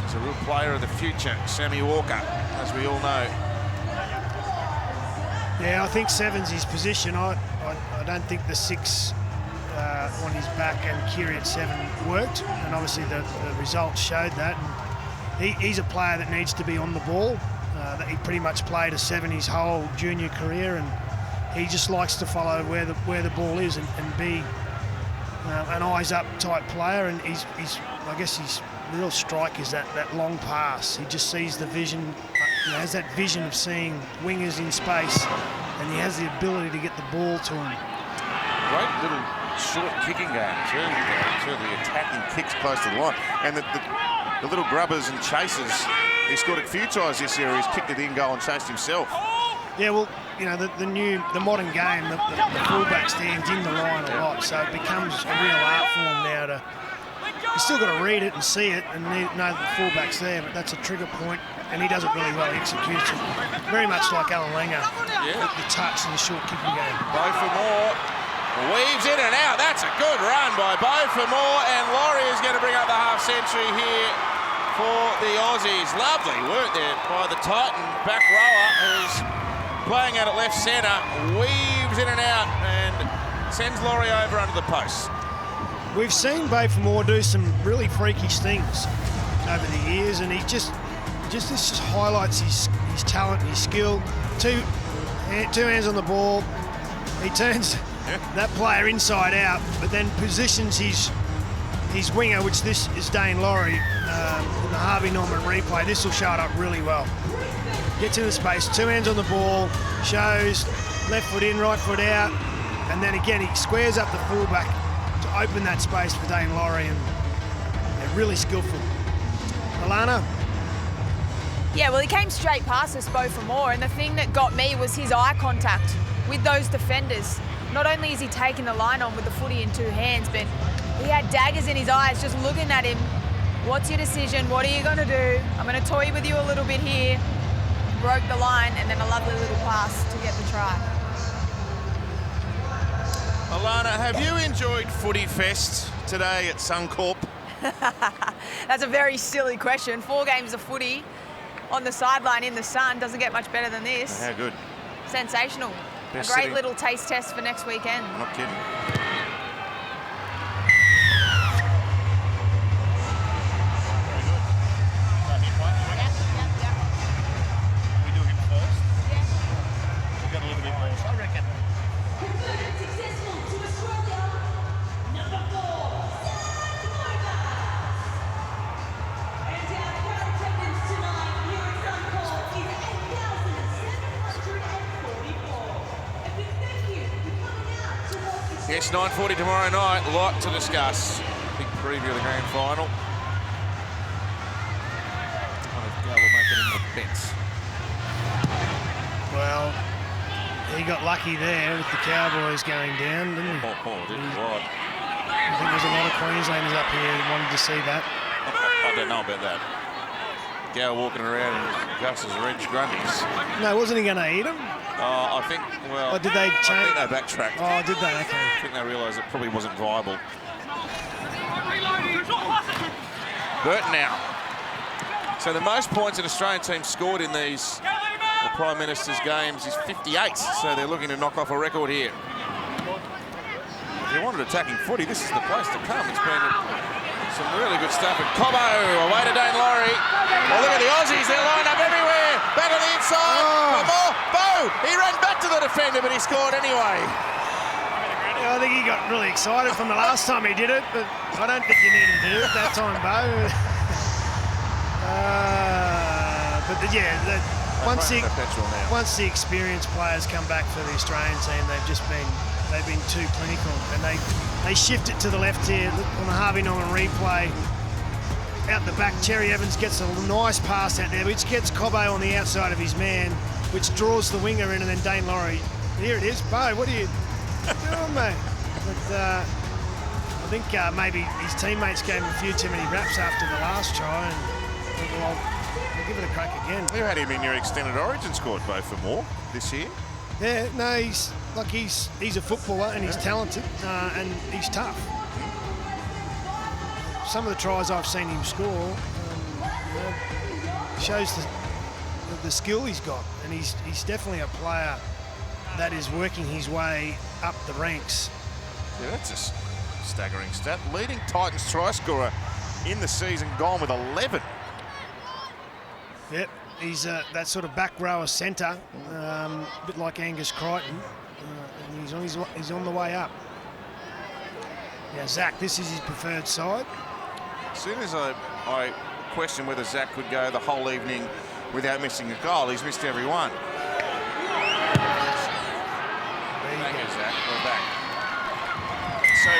He's a real player of the future, Sammy Walker, as we all know. Yeah, I think 7's his position. I don't think the 6 on his back and Keary at 7 worked, and obviously the results showed that. And he's a player that needs to be on the ball. That he pretty much played a 7 his whole junior career, and he just likes to follow where the ball is and be an eyes up type player. And he's I guess his real strike is that long pass. He just sees the vision. He has that vision of seeing wingers in space, and he has the ability to get the ball to him. Great little short kicking game too. The attacking kicks close to the line, and the little grubbers and chasers. He scored a few tries this year. He's kicked it in goal and chased himself. Yeah, well, you know, the modern game, the fullback stands in the line a lot, so it becomes a real art form now to. You still got to read it and see it and know that the fullback's there, but that's a trigger point, and he does it really well. He executes it very much like Alan Langer. Yeah. The touch and the short kicking game. Bo for more. Weaves in and out. That's a good run by Bo for more, and Laurie is going to bring up the half century here for the Aussies. Lovely work there by the Titan back rower, who's playing out at left centre, weaves in and out and sends Laurie over under the post. We've seen Bo for more do some really freakish things over the years, and he just highlights his talent and his skill. Two hands on the ball. He turns that player inside out, but then positions his his winger, which this is Dane Laurie, in the Harvey Norman replay. This will show it up really well. Gets in the space, 2 hands on the ball, shows left foot in, right foot out, and then again he squares up the fullback to open that space for Dane Laurie, and they're really skillful. Alana? Yeah, well, he came straight past us, Bo for more, and the thing that got me was his eye contact with those defenders. Not only is he taking the line on with the footy in 2 hands, but he had daggers in his eyes just looking at him. What's your decision? What are you going to do? I'm going to toy with you a little bit here. Broke the line, and then a lovely little pass to get the try. Alana, have you enjoyed Footy Fest today at Suncorp? That's a very silly question. 4 games of footy on the sideline in the sun doesn't get much better than this. How good. Sensational. Best A great city. little taste test for next weekend. I'm not kidding. Converted successful to Australia. Number 4, and our crowd attendance tonight here at Suncorp is 8,744. A big thank you for coming out to watch the Yes, 9:40 tomorrow night. A lot to discuss. Big preview of the grand final. We'll make it in the bets. Well, he got lucky there with the Cowboys going down, didn't he? Didn't wide. I think there's a lot of Queenslanders up here that wanted to see that. I don't know about that. Gow walking around in Gus's red grunties. No, wasn't he going to eat them? I think, well, Or did they I change? think they backtracked. Oh, did they? Okay. I think they realised it probably wasn't viable. Burton now. So the most points an Australian team scored in these the Prime Minister's games is 58. So they're looking to knock off a record here. If you wanted attacking footy, this is the place to come. It's been some really good stuff. And Cobbo away to Dane Laurie. Oh, look at the Aussies. They're lined up everywhere. Back on the inside. Oh. Bo! He ran back to the defender, but he scored anyway. Yeah, I think he got really excited from the last time he did it, but I don't think you needed to do it that time, Bo. Once the experienced players come back for the Australian team, they've been too clinical, and they shift it to the left here on the Harvey Norman replay. Out the back, Cherry Evans gets a nice pass out there, which gets Cobbo on the outside of his man, which draws the winger in, and then Dane Laurie. Here it is, Bo. What are you doing, mate? But I think maybe his teammates gave him a few too many raps after the last try, and I'll give it a crack again. You had him in your extended origin squad, Bo, for more this year. Yeah, no, he's a footballer and he's talented and he's tough. Some of the tries I've seen him score shows the skill he's got, and he's definitely a player that is working his way up the ranks. Yeah, that's a staggering stat. Leading Titans try scorer in the season, gone with 11. Yep, he's that sort of back rower centre, a bit like Angus Crichton, and he's on the way up. Now, Zach, this is his preferred side. As soon as I questioned whether Zach could go the whole evening without missing a goal, he's missed every one. Thank you, Zach. We're back. So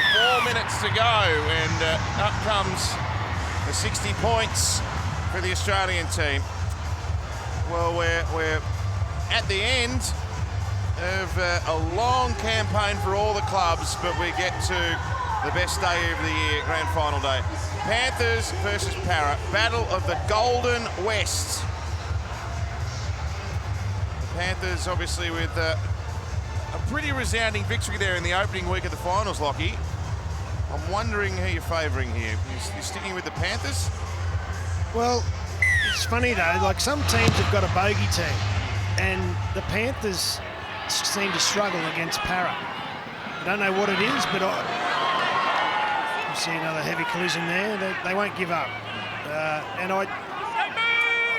4 minutes to go, and up comes the 60 points for the Australian team. Well, we're at the end of a long campaign for all the clubs, but we get to the best day of the year, grand final day. Panthers versus Para, battle of the Golden West. The Panthers obviously with a pretty resounding victory there in the opening week of the finals, Lockie. I'm wondering who you're favouring here. You're sticking with the Panthers? Well, it's funny though, like some teams have got a bogey team, and the Panthers seem to struggle against Para. I don't know what it is, but you see another heavy collision there. They won't give up. And I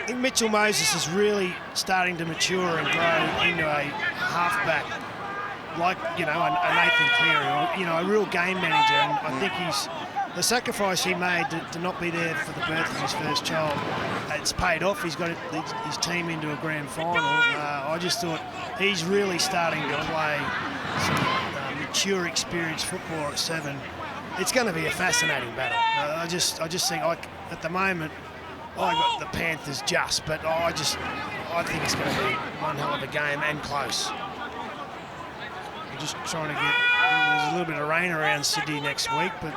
think Mitchell Moses is really starting to mature and grow into a halfback, like, you know, a Nathan Cleary, or, you know, a real game manager. And I think the sacrifice he made to not be there for the birth of his first child, it's paid off. He's got his team into a grand final. I just thought he's really starting to play some mature, experienced football at 7. It's going to be a fascinating battle. I just think at the moment I got the Panthers just, but I think it's going to be one hell of a game and close. I'm just trying to get. There's a little bit of rain around Sydney next week, but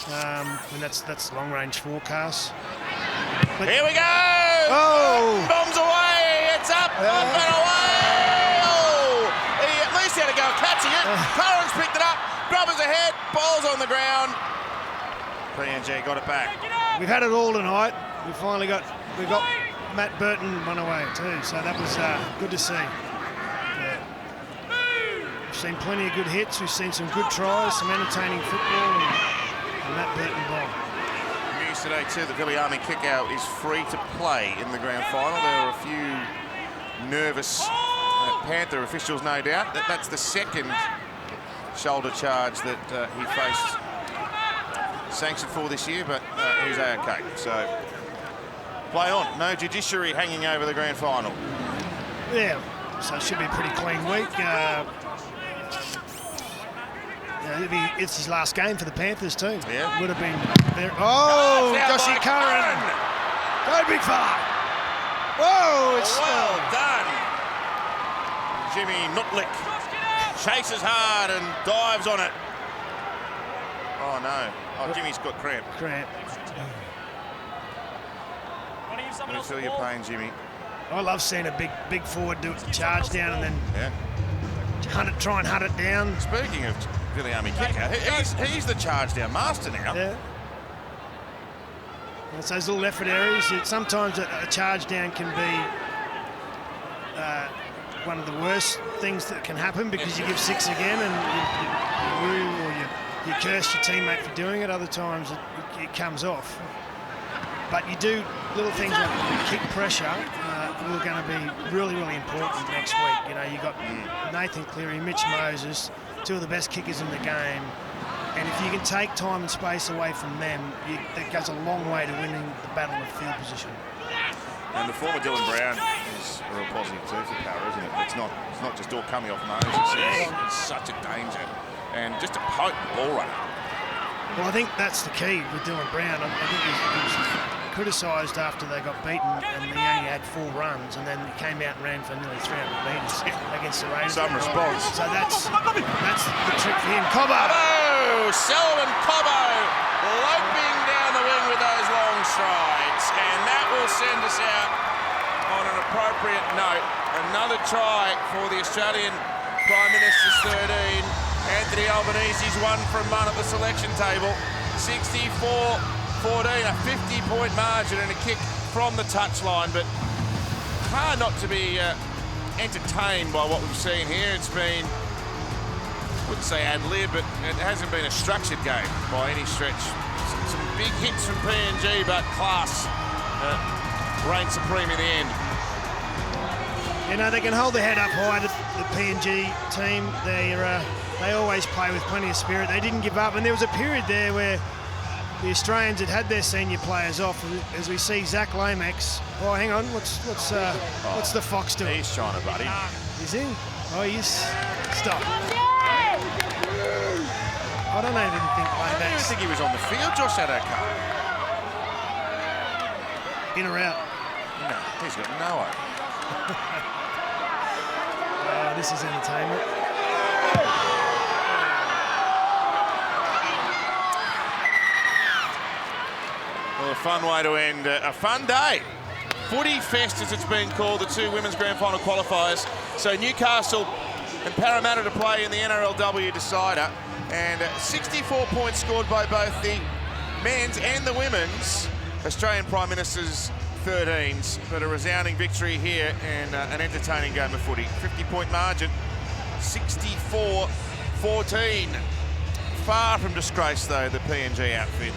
and that's long-range forecast. But here we go! Oh! Bombs away! It's up and away! Oh! At least he had a go catching it. Curran's picked it up. Grubbers ahead. Ball's on the ground. PNG got it back. We've had it all tonight. We got Matt Burton one away too, so that was good to see. Yeah. We've seen plenty of good hits. We've seen some good tries, some entertaining football, and Matt Burton bomb. News today too, the Viliami kick-out is free to play in the grand final. There are a few nervous Panther officials, no doubt. That's the second shoulder charge that he faced sanctioned for this year, but he's okay. So play on. No judiciary hanging over the grand final. Yeah, so it should be a pretty clean week. It's his last game for the Panthers too. Yeah. Would have been there. Oh, Joshy Curran. Go big fella. Whoa, it's well done. Jimmy Nutlick chases hard and dives on it. Oh no. Oh, Jimmy's got cramp. Cramp. Let me feel your pain, Jimmy. I love seeing a big forward do the charge down and then try and hunt it down. Speaking of Viliami kicker, he's the charge down master now. Yeah. It's those little effort areas. Sometimes a charge down can be one of the worst things that can happen because you give 6 again and you woo or you curse your teammate for doing it. Other times it comes off. But you do little things like kick pressure are going to be really, really important next week. You know, you've got Nathan Cleary, Mitch Moses, 2 of the best kickers in the game. And if you can take time and space away from them, that goes a long way to winning the battle of field position. And the former Dylan Brown is a real positive too for Power, isn't it? It's not just all coming off Moses. It's such a danger and just a potent ball runner. Well, I think that's the key with Dylan Brown. I think he was criticised after they got beaten and he only had 4 runs and then he came out and ran for nearly 300 metres against the Raiders. Some response. So that's the trick for him. Cobbo! Selwyn Cobbo loping down the wing with those long strides, and that will send us out on an appropriate note. Another try for the Australian Prime Minister's 13. Anthony Albanese's 1 from 1 at the selection table. 64-14, a 50-point margin and a kick from the touchline, but hard not to be entertained by what we've seen here. It's been, I wouldn't say ad-lib, but it hasn't been a structured game by any stretch. Some big hits from PNG, but class reigned supreme in the end. You know, they can hold their head up high, the PNG team. They always play with plenty of spirit. They didn't give up, and there was a period there where the Australians had their senior players off. As we see Zach Lomax. Oh, hang on, what's the Fox doing? He's trying to buddy. Is he? Oh, he's stop. I don't even think Lomax. I don't think he was on the field, Josh Adoko. In or out? No, he's got no way. This is entertainment. Well, a fun way to end a fun day. Footy Fest, as it's been called, the 2 women's grand final qualifiers. So Newcastle and Parramatta to play in the NRLW decider. And 64 points scored by both the men's and the women's Australian Prime Minister's 13s. But a resounding victory here and an entertaining game of footy. 50-point margin, 64-14. Far from disgrace, though, the PNG outfit.